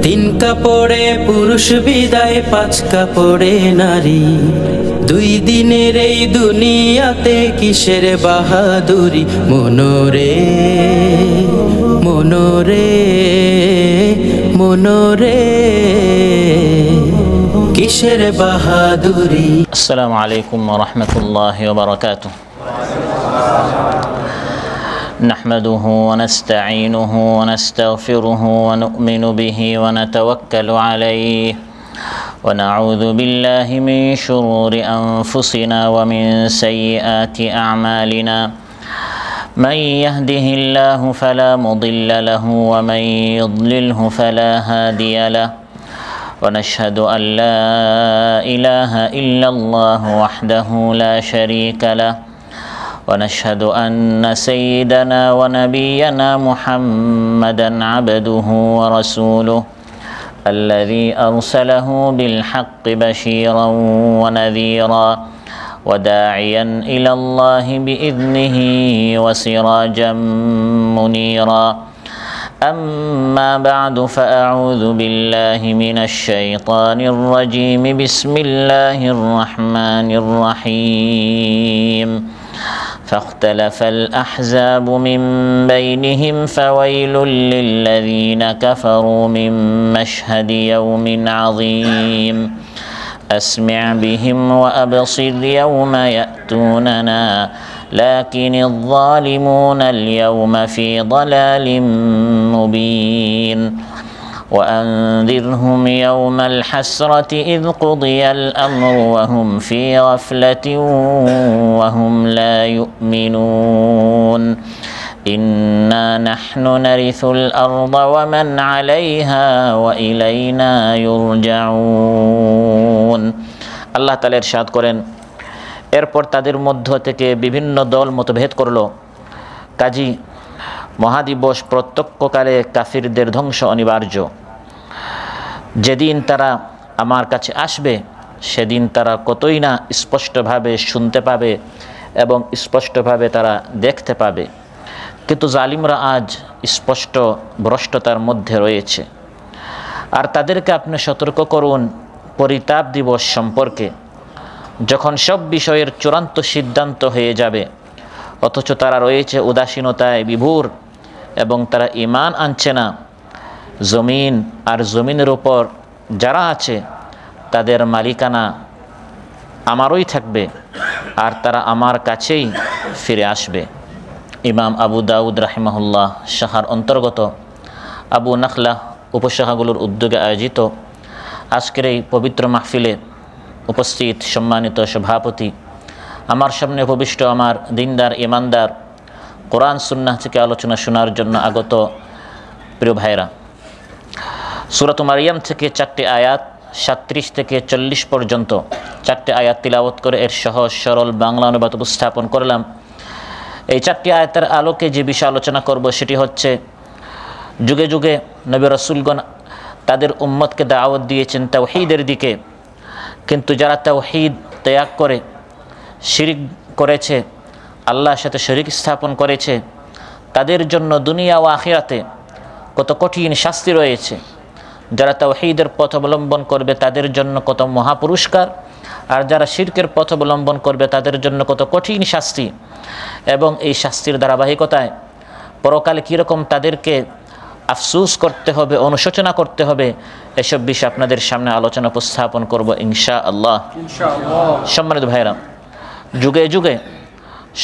তিন কাপড়ে পুরুষ বিদায়, পাঁচ কাপড়ে নারী। দুই দিনের এই দুনিয়াতে কিসের বাহাদুরি, মনোরে মনোরে মনোরে কিসের বাহাদুরি। আসসালামু আলাইকুম ওয়া রাহমাতুল্লাহি ওয়া বারাকাতুহু। نحمده ونستعينه ونستغفره ونؤمن به ونتوكل عليه ونعوذ بالله من شرور أنفسنا ومن سيئات أعمالنا من يهده الله فلا مضل له ومن يضلله فلا هادي له ونشهد أن لا إله إلا الله وحده لا شريك له ونشهد أن سيدنا ونبينا محمدًا عبده ورسوله الذي أرسله بالحق بشيرًا ونذيرًا وداعيًا إلى الله بإذنه وسراجًا منيرًا أما بعد فأعوذ بالله من الشيطان الرجيم بسم الله الرحمن الرحيم فاختلف الأحزاب من بينهم فويل للذين كفروا من مشهد يوم عظيم أسمع بهم وأبصر يوم يأتوننا لكن الظالمون اليوم في ضلال مبين وأنذرهم يوم الحسرة إذ قضي الأمر وهم في غفلة وهم لا يؤمنون إنا نحن نرث الأرض ومن عليها وإلينا يرجعون আল্লাহ তাআলা ইরশাদ করেন, এরপর তাদের মধ্য থেকে বিভিন্ন দল মতভেদ করল। কাজী মহাদিবস প্রত্যক্ষকালে কাফিরদের ধ্বংস অনিবার্য। যেদিন তারা আমার কাছে আসবে সেদিন তারা কতই না স্পষ্টভাবে শুনতে পাবে এবং স্পষ্টভাবে তারা দেখতে পাবে, কিন্তু জালিমরা আজ স্পষ্ট ভ্রষ্টতার মধ্যে রয়েছে। আর তাদেরকে আপনি সতর্ক করুন পরিতাপ দিবস সম্পর্কে, যখন সব বিষয়ের চূড়ান্ত সিদ্ধান্ত হয়ে যাবে অথচ তারা রয়েছে উদাসীনতায় বিভোর এবং তারা ঈমান আনছে না। জমিন আর জমিনের উপর যারা আছে তাদের মালিকানা আমারই থাকবে আর তারা আমার কাছেই ফিরে আসবে। ইমাম আবু দাউদ রাহিমাহুল্লাহ শাখার অন্তর্গত আবু নাখলা উপশাখাগুলোর উদ্যোগে আয়োজিত আজকের এই পবিত্র মাহফিলে উপস্থিত সম্মানিত সভাপতি, আমার সামনে উপবিষ্ট আমার দিনদার ইমানদার কোরআন সুন্নাহ থেকে আলোচনা শোনার জন্য আগত প্রিয় ভাইরা, সূরা মারিয়াম থেকে 4টি আয়াত 37 থেকে 40 পর্যন্ত 4টি আয়াত তিলাওয়াত করে এর সহজ সরল বাংলা অনুবাদ উপস্থাপন করলাম। এই 4টি আয়াতের আলোকে যে বিষয় আলোচনা করব সেটি হচ্ছে, যুগে যুগে নবী রাসূলগণ তাদের উম্মতকে দাওয়াত দিয়েছেন তাওহীদের দিকে, কিন্তু যারা তাওহীদ ত্যাগ করে শিরক করেছে, আল্লাহর সাথে শরীক স্থাপন করেছে, তাদের জন্য দুনিয়া ও আখিরাতে কত কঠিন শাস্তি রয়েছে। যারা তাওহীদের পথ অবলম্বন করবে তাদের জন্য কত মহাপুরস্কার, আর যারা শিরকের পথ অবলম্বন করবে তাদের জন্য কত কঠিন শাস্তি, এবং এই শাস্তির ধারাবাহিকতায় পরকালে কীরকম তাদেরকে আফসোস করতে হবে, অনুশোচনা করতে হবে, এসব বিষয় আপনাদের সামনে আলোচনা উপস্থাপন করব ইনশাআল্লাহ। সম্মানিত ভাইরা, যুগে যুগে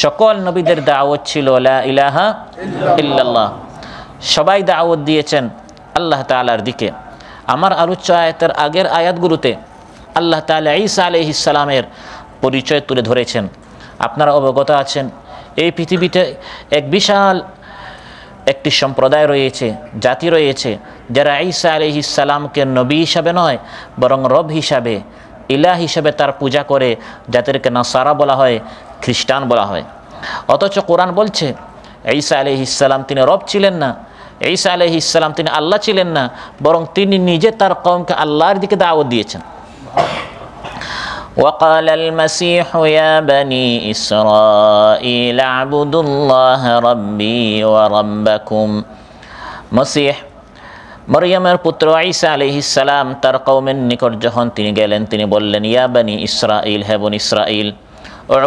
সকল নবীদের দাওয়াত ছিল লা ইলাহা ইল্লাল্লাহ। সবাই দাওয়াত দিয়েছেন আল্লাহ তাআলার দিকে। আমার আলোচ্য আয়াতের আগের আয়াতগুলোতে আল্লাহ তাআলা ঈসা আলাইহিস সালামের পরিচয় তুলে ধরেছেন। আপনারা অবগত আছেন, এই পৃথিবীতে এক বিশাল একটি সম্প্রদায় রয়েছে, জাতি রয়েছে, যারা ঈসা আলাইহিস সালামকে নবী হিসাবে নয় বরং রব হিসাবে, ইলাহ হিসাবে তার পূজা করে, যাদেরকে নাসারা বলা হয়, খ্রিস্টান বলা হয়। অথচ কোরআন বলছে ঈসা আলাইহিস সালাম তিনি রব ছিলেন না, ঈসা আলাইহিস সালাম তিনি আল্লাহ ছিলেন না, বরং তিনি নিজে তার কওমকে আল্লাহর দিকে দাওয়াত দিয়েছেন। وقال المسيح يا بني إسرائيل اعبدوا الله ربي وربكم। মরিয়মের পুত্র ঈসা আলাইহিস সালাম তার কওমের নিকট যখন তিনি গেলেন, তিনি বললেন, ইয়া বনি ইসরাঈল, হে বনি ইসরাঈল,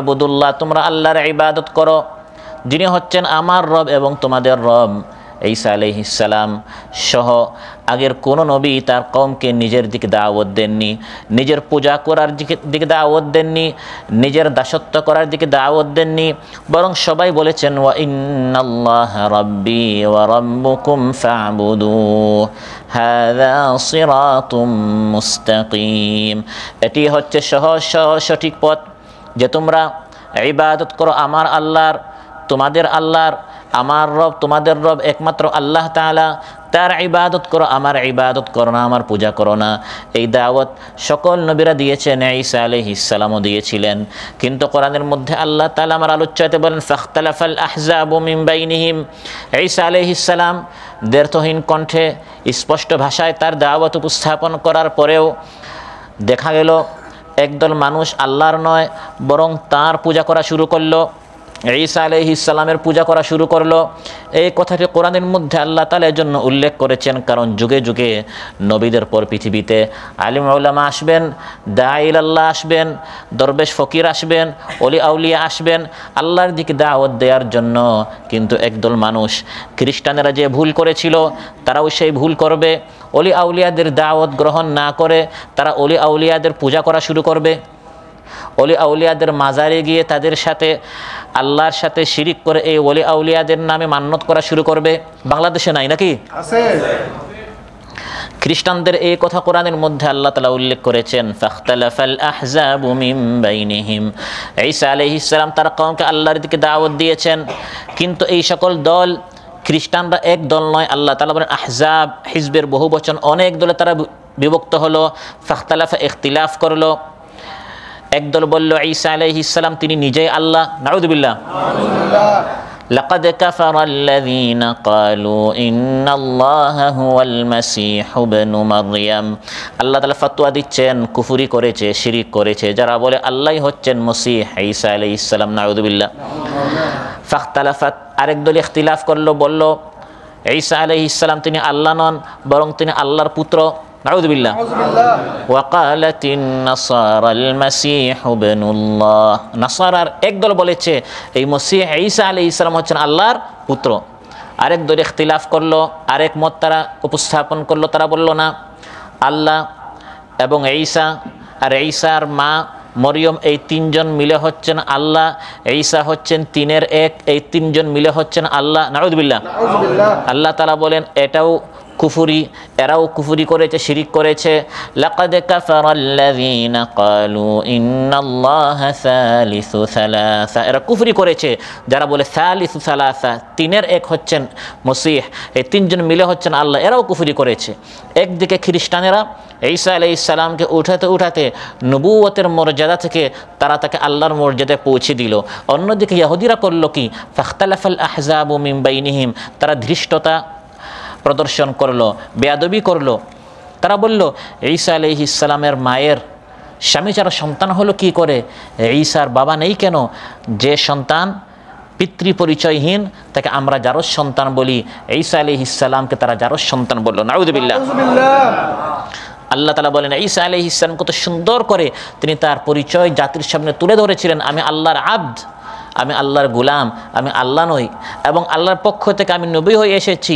উবুদুল্লাহ, তোমরা আল্লাহর ইবাদত করো, যিনি হচ্ছেন আমার রব এবং তোমাদের রব। ঈসা আলাইহিস সালাম সহ আগের কোন নবী তার কওমকে নিজের দিকে দাওয়াত দেননি, নিজের পূজা করার দিকে দাওয়াত দেননি, নিজের দাসত্ব করার দিকে দাওয়াত দেননি, বরং সবাই বলেছেন, ওয়া ইন্নাল্লাহা রাব্বি ওয়া রাব্বুকুম ফা'বুদুহু হাযা সিরাতুম মুস্তাকিম। এটি হচ্ছে সহজ সঠিক পথ, যে তোমরা ইবাদত করো আমার আল্লাহর, তোমাদের আল্লাহর। আমার রব তোমাদের রব একমাত্র আল্লাহ তাআলা, তার ইবাদত করো, আমার ইবাদত করো না, আমার পূজা করো না। এই দাওয়াত সকল নবীরা দিয়েছেন, ঈসা আলাইহিস সালামও দিয়েছিলেন। কিন্তু কোরআনের মধ্যে আল্লাহ তাআলা আমার আলোচ্যতে বলেন, ফাখতালাফাল আহজাবু মিন বাইনিহিম। ঈসা আলাইহিস সালাম দ্ব্যর্থহীন কণ্ঠে স্পষ্ট ভাষায় তার দাওয়াত উপস্থাপন করার পরেও দেখা গেল একদল মানুষ আল্লাহর নয় বরং তার পূজা করা শুরু করলো, ঈসা আলাইহিস সালামের পূজা করা শুরু করলো। এই কথাটি কোরআনের মধ্যে আল্লাহ তাআলা এর জন্য উল্লেখ করেছেন, কারণ যুগে যুগে নবীদের পর পৃথিবীতে আলিম উলামা আসবেন, দাঈল আল্লাহ আসবেন, দরবেশ ফকির আসবেন, ওলি আউলিয়া আসবেন আল্লাহর দিকে দাওয়াত দেওয়ার জন্য। কিন্তু একদল মানুষ, খ্রিস্টানেরা যে ভুল করেছিল তারাও সেই ভুল করবে। ওলি আউলিয়াদের দাওয়াত গ্রহণ না করে তারা ওলি আউলিয়াদের পূজা করা শুরু করবে, ওলি আউলিয়াদের মাজারে গিয়ে তাদের সাথে আল্লাহর সাথে শিরিক করে এই ওলি আউলিয়াদের নামে মান্যত করা শুরু করবে। বাংলাদেশে নাই নাকি? আছে। খ্রিস্টানদের এই কথা কোরআনের মধ্যে আল্লাহ তাআলা উল্লেখ করেছেন, ফাখতালাফাল আহজাবু মিন বাইনিহিম। ঈসা আলাইহিস সালাম তার কওমকে আল্লাহর দিকে দাওয়াত দিয়েছেন, কিন্তু এই সকল দল, খ্রিস্টানরা এক দল নয়। আল্লাহ তাআলা বলেন আহজাব, হিজবের বহু বচন, অনেক দলে তারা বিভক্ত হলো, ফাখতালাফা ইখতিলাফ করলো। একদল বলল ঈসা আলাইহিস সালাম তিনি নিজেই আল্লাহ, নাউযুবিল্লাহ। লাকাদ কাফারাল্লাযীনা ক্বালু ইন্নাল্লাহা হুয়াল মাসীহু ইবনু মারইয়াম। আল্লাহ তাআলা ফতোয়া দিচ্ছেন, কুফরি করেছে, শিরিক করেছে যারা বলে আল্লাহই হচ্ছেন মসিহ ঈসা আলাইহিস সালাম, নাউযুবিল্লাহ। ফাখতালাফাত, আরেক দল ইখতিলাফ করলো, বলল ঈসা আলাইহিস সালাম তিনি আল্লাহ নন বরং তিনি আল্লাহর পুত্র, নাউযুবিল্লাহ। ওয়াকালাতিন নাসারাল মাসীহু ইবনুল্লাহ। নাসারার একদল বলেছে এই মসিহ ঈসা আলাইহিস সালাম হচ্ছেন আল্লাহর পুত্র। আরেক দল ইখতিলাফ করলো, আরেক মত তারা উপস্থাপন করলো, তারা বলল না, আল্লাহ এবং ঈসা আর ঈসার মা মরিয়ম এই তিনজন মিলে হচ্ছেন আল্লাহ, ঈসা হচ্ছেন তিনের এক, এই তিনজন মিলে হচ্ছেন আল্লাহ, নাউযুবিল্লাহ। আল্লাহ তাআলা বলেন এটাও কুফরি, এরাও কুফরি করেছে, শিরিক করেছে। লাকাদ কাফারাল্লাযীনা ক্বালু ইন্নাল্লাহা সালিসু সালাসা। এরা কুফরি করেছে যারা বলে সালিসু সালাসা, তিনের এক হচ্ছেন মসিহ, এই তিনজন মিলে হচ্ছেন আল্লাহ, এরাও কুফরি করেছে। একদিকে খ্রিস্টানেরা ঈসা আলাইহিস সালামকে উঠাতে উঠাতে নবুয়তের মর্যাদা থেকে তারা তাকে আল্লাহর মর্যাদায় পৌঁছে দিল। অন্যদিকে ইহুদিরা করলো কি, ফাখতালাফাল আহজাবু মিন বাইনিহিম, তারা ধৃষ্টতা প্রদর্শন করলো, বেয়াদবি করলো। তারা বলল ঈসা আলাইহিস সালামের মায়ের স্বামী যারা সন্তান হলো কি করে, ঈসার বাবা নেই কেন? যে সন্তান পিতৃ পরিচয়হীন তাকে আমরা জারজ সন্তান বলি, ঈসা আলাইহিস সালামকে তারা জারজ সন্তান বলল, নাউযুবিল্লাহ। আল্লাহ তাআলা বলেন ঈসা আলাইহিস সালাম কত সুন্দর করে তিনি তার পরিচয় জাতির সামনে তুলে ধরেছিলেন, আমি আল্লাহর আব্দ, আমি আল্লাহর গোলাম, আমি আল্লাহ নই, এবং আল্লাহর পক্ষ থেকে আমি নবী হয়ে এসেছি।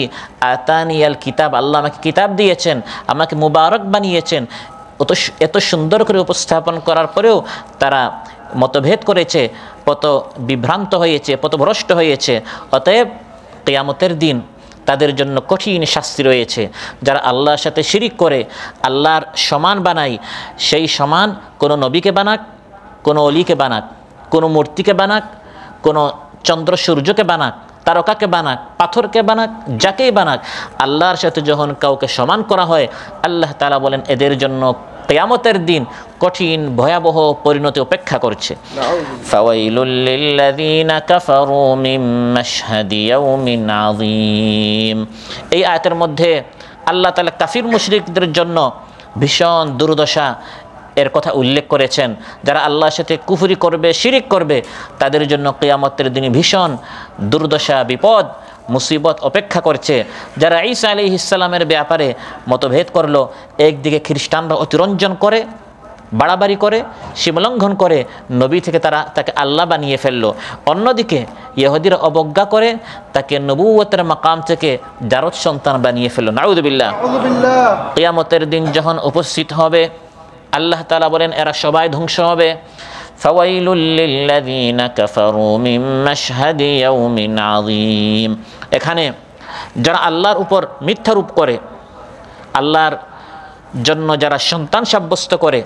আতানিয়াল কিতাব, আল্লাহ আমাকে কিতাব দিয়েছেন, আমাকে মুবারক বানিয়েছেন। এত সুন্দর করে উপস্থাপন করার পরেও তারা মতভেদ করেছে, কত বিভ্রান্ত হয়েছে, পথভ্রষ্ট হয়েছে। অতএব কিয়ামতের দিন তাদের জন্য কঠিন শাস্তি রয়েছে। যারা আল্লাহর সাথে শিরিক করে আল্লাহর সমান বানায়, সেই সমান কোনো নবীকে বানাক, কোনো অলিকে বানাক, কোনো মূর্তিকে বানাক, কোনো চন্দ্র সূর্যকে বানাক, তারকাকে বানাক, পাথরকে বানাক, যাকেই বানাক, আল্লাহর সাথে যখন কাউকে সমান করা হয় আল্লাহ তাআলা বলেন এদের জন্য কিয়ামতের দিন কঠিন ভয়াবহ পরিণতি অপেক্ষা করছে। ফাওয়াইলুল লিল্লাযীনা কাফারু মিন মাশহাদি ইয়াউমিন আযীম। এই আয়াতের মধ্যে আল্লাহ তাআলা কাফির মুশরিকদের জন্য ভীষণ দুর্দশা এর কথা উল্লেখ করেছেন। যারা আল্লাহর সাথে কুফরি করবে, শিরিক করবে, তাদের জন্য কিয়ামতের দিনে ভীষণ দুর্দশা, বিপদ মুসিবত অপেক্ষা করছে। যারা ঈসা আলাইহিস সালামের ব্যাপারে মতভেদ করলো, একদিকে খ্রিস্টানরা অতিরঞ্জন করে, বাড়াবাড়ি করে, সীমালঙ্ঘন করে, নবী থেকে তাকে আল্লাহ বানিয়ে ফেললো। অন্যদিকে ইহুদিরা অবজ্ঞা করে তাকে নবুয়তের মাকাম থেকে জারজ সন্তান বানিয়ে ফেললো। নাউযুবিল্লাহ। কিয়ামতের দিন যখন উপস্থিত হবে, আল্লাহ তাআলা বলেন এরা সবাই ধ্বংস হবে। ফাওয়াইলুল লিল্লাযীনা কাফারু মিন মাশহাদি ইয়াউমিন আযীম। এখানে যারা আল্লাহর উপর মিথ্যারোপ করে, আল্লাহর জন্য যারা সন্তান সাব্যস্ত করে,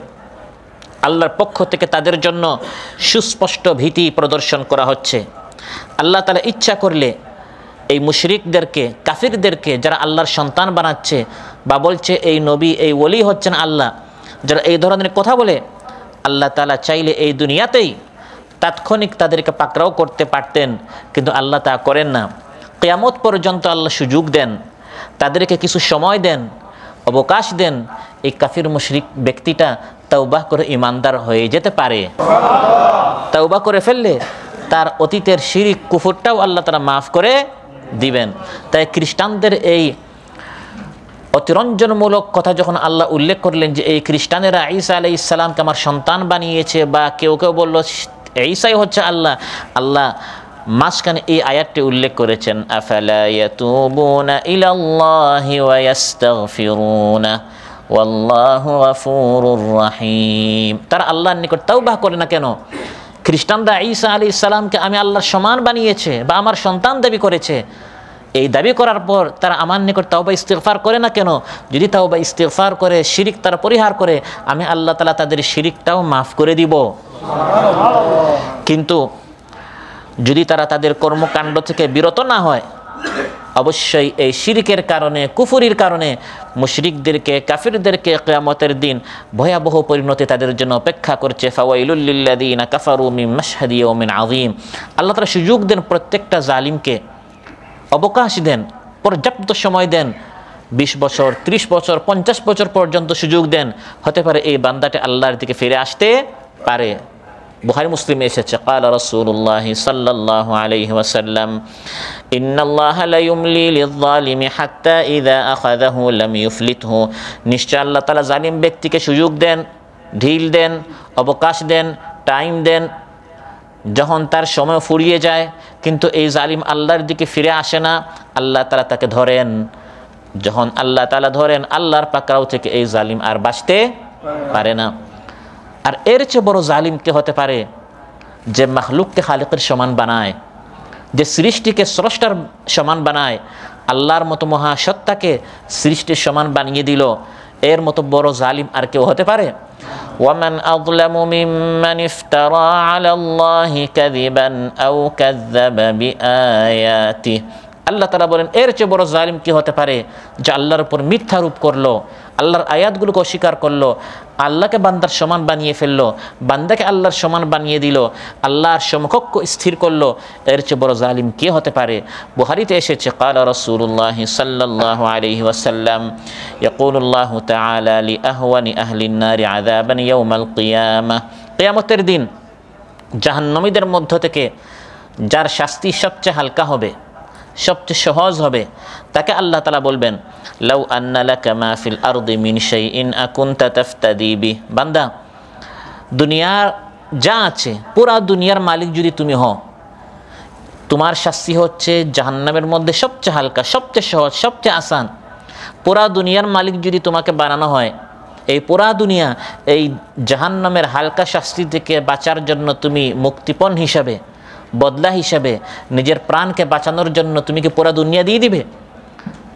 আল্লাহর পক্ষ থেকে তাদের জন্য সুস্পষ্ট ভীতি প্রদর্শন করা হচ্ছে। আল্লাহ তাআলা ইচ্ছা করলে এই মুশরিকদেরকে, কাফিরদেরকে, যারা আল্লাহর সন্তান বানাচ্ছে বা বলছে এই নবী, এই ওলি হচ্ছেন আল্লাহ, যারা এই ধরনের কথা বলে, আল্লাহ তাআলা চাইলে এই দুনিয়াতেই তাৎক্ষণিক তাদেরকে পাকড়াও করতে পারতেন, কিন্তু আল্লাহ তা করেন না। কিয়ামত পর্যন্ত আল্লাহ সুযোগ দেন, তাদেরকে কিছু সময় দেন, অবকাশ দেন। এই কাফির মুশরিক ব্যক্তিটা তওবা করে ইমানদার হয়ে যেতে পারে। তওবা করে ফেললে তার অতীতের শিরিক কুফরটাও আল্লাহ তাআলা মাফ করে দিবেন। তাই খ্রিস্টানদের এই অতিরঞ্জনমূলক কথা যখন আল্লাহ উল্লেখ করলেন যে এই খ্রিস্টানেরা ঈসা আলাইহিস সালামকে আমার সন্তান বানিয়েছে, বা কেউ কেউ বলল ঈসাই হচ্ছে আল্লাহ, আল্লাহ মাঝখানে এই আয়াতটি উল্লেখ করেছেন, আফালা ইয়াতুবুনা ইলাল্লাহি ওয়া ইস্তাগফিরুনা ওয়াল্লাহু গফুরুর রহিম। তারা আল্লাহর নিকট তওবা করে না কেন? খ্রিস্টানরা ঈসা আলাইহিস সালামকে আমি আল্লাহর সমান বানিয়েছে বা আমার সন্তান দাবি করেছে, এই দাবি করার পর তারা আমার নিকট তাওবা ইস্তিগফার করে না কেন? যদি তাওবা ইস্তিগফার করে, শিরিক তারা পরিহার করে, আমি আল্লাহ তাআলা তাদের শিরিকটাও মাফ করে দিব। কিন্তু যদি তারা তাদের কর্মকাণ্ড থেকে বিরত না হয়, অবশ্যই এই শিরিকের কারণে, কুফরির কারণে মুশরিকদেরকে, কাফিরদেরকে কিয়ামতের দিন ভয়াবহ পরিণতি তাদের জন্য অপেক্ষা করছে। ফাওয়াইলুল লিল্লাযীনা কাফারু মিন মাশহাদি ইয়াউমিন আযীম। আল্লাহ তাআলা সুযোগ দেন প্রত্যেকটা জালিমকে, অবকাশ দেন, পর্যাপ্ত সময় দেন, 20 বছর, 30 বছর, 50 বছর পর্যন্ত সুযোগ দেন। হতে পারে এই বান্দাটি আল্লাহর দিকে ফিরে আসতে পারে। বুখারী মুসলিমে এসেছে, ক্বালা রাসূলুল্লাহ সাল্লাল্লাহু আলাইহি ওয়াসাল্লাম, ইন্নাল্লাহা লা ইউমলি লিয-যালিমি হাত্তা ইযা আখাযাহু লাম ইউফলিতহু। নিশ্চয় আল্লাহ তাআলা জালিম ব্যক্তিকে সুযোগ দেন, ঢিল দেন, অবকাশ দেন, টাইম দেন, যখন তার সময় ফুরিয়ে যায় কিন্তু এই জালিম আল্লাহর দিকে ফিরে আসে না, আল্লাহ তাআলা তাকে ধরেন। যখন আল্লাহ তাআলা ধরেন, আল্লাহর পাকড়াও থেকে এই জালিম আর বাঁচতে পারে না। আর এর চেয়ে বড় জালিম কে হতে পারে? যে মাখলুককে খালিকের সমান বানায়, যে সৃষ্টিকে স্রষ্টার সমান বানায়, আল্লাহর মতো মহাসত্তাকে সৃষ্টির সমান বানিয়ে দিল। এর মতো বড় জালিম আর কেউ হতে পারে? ওয়ামান আযলামু মিম্মান ইফতারা আলাল্লাহি কাযিবান আও কাযযাবা বিআয়াতিহি। আল্লাহ তাআলা বলেন এর চেয়ে বড় জালিম কি হতে পারে? যে আল্লাহর উপর মিথ্যারোপ করলো, আল্লাহর আয়াতগুলোকে অস্বীকার করলো, আল্লাহকে বান্দার সমান বানিয়ে ফেললো, বান্দাকে আল্লাহর সমান বানিয়ে দিল, আল্লাহর সমকক্ষ স্থির করলো। এর চেয়ে বড় জালিম কে হতে পারে? বুখারীতে এসেছে, ক্বালা রাসূলুল্লাহ সাল্লাল্লাহু আলাইহি ওয়াসাল্লাম, ইয়াকুলুল্লাহু তাআলা লিআহওয়ানি আহলিন নারি আযাবান ইয়াউমাল কিয়ামাহ। কিয়ামতের দিন জাহান্নামীদের মধ্য থেকে যার শাস্তি সবচেয়ে হালকা হবে, সবচেয়ে সহজ হবে, তাকে আল্লাহ তাআলা বলবেন, লাউ আন্না লাকা মা ফিল আরদি মিন শাইইন আকুনতা তাফতাদি বিহি। বান্দা, দুনিয়ার যা আছে, পুরা দুনিয়ার মালিক যদি তুমি হও, তোমার শাস্তি হচ্ছে জাহান্নামের মধ্যে সবচেয়ে হালকা, সবচেয়ে সহজ, সবচেয়ে আসান। পুরা দুনিয়ার মালিক যদি তোমাকে বানানো হয়, এই পুরা দুনিয়া এই জাহান্নামের হালকা শাস্তি থেকে বাঁচার জন্য তুমি মুক্তিপণ হিসাবে, বদলা হিসাবে নিজের প্রাণকে বাঁচানোর জন্য তুমি কি পুরা দুনিয়া দিয়ে দিবে?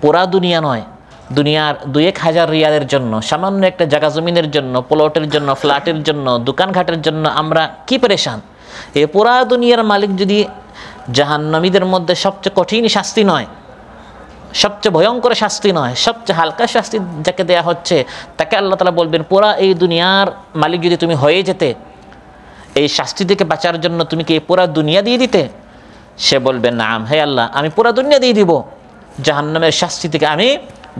পুরা দুনিয়া নয়, দুনিয়ার 2-1 হাজার রিয়ালের জন্য, সামান্য একটা জায়গা জমিনের জন্য, প্লটের জন্য, ফ্ল্যাটের জন্য, দোকানঘাটের জন্য আমরা কি পরেশান। এই পুরা দুনিয়ার মালিক যদি জাহান্নামীদের মধ্যে সবচেয়ে কঠিন শাস্তি নয়, সবচেয়ে ভয়ঙ্কর শাস্তি নয়, সবচেয়ে হালকা শাস্তি যাকে দেয়া হচ্ছে, তাকে আল্লাহ তাআলা বলবেন, পুরা এই দুনিয়ার মালিক যদি তুমি হয়ে যেতে, এই শাস্তি থেকে বাঁচার জন্য তুমি কি পুরা দুনিয়া দিয়ে দিতে? সে বলবে, নাম, হে আল্লাহ, আমি পুরা দুনিয়া দিয়ে দিব, জাহান্নামের শাস্তি থেকে আমি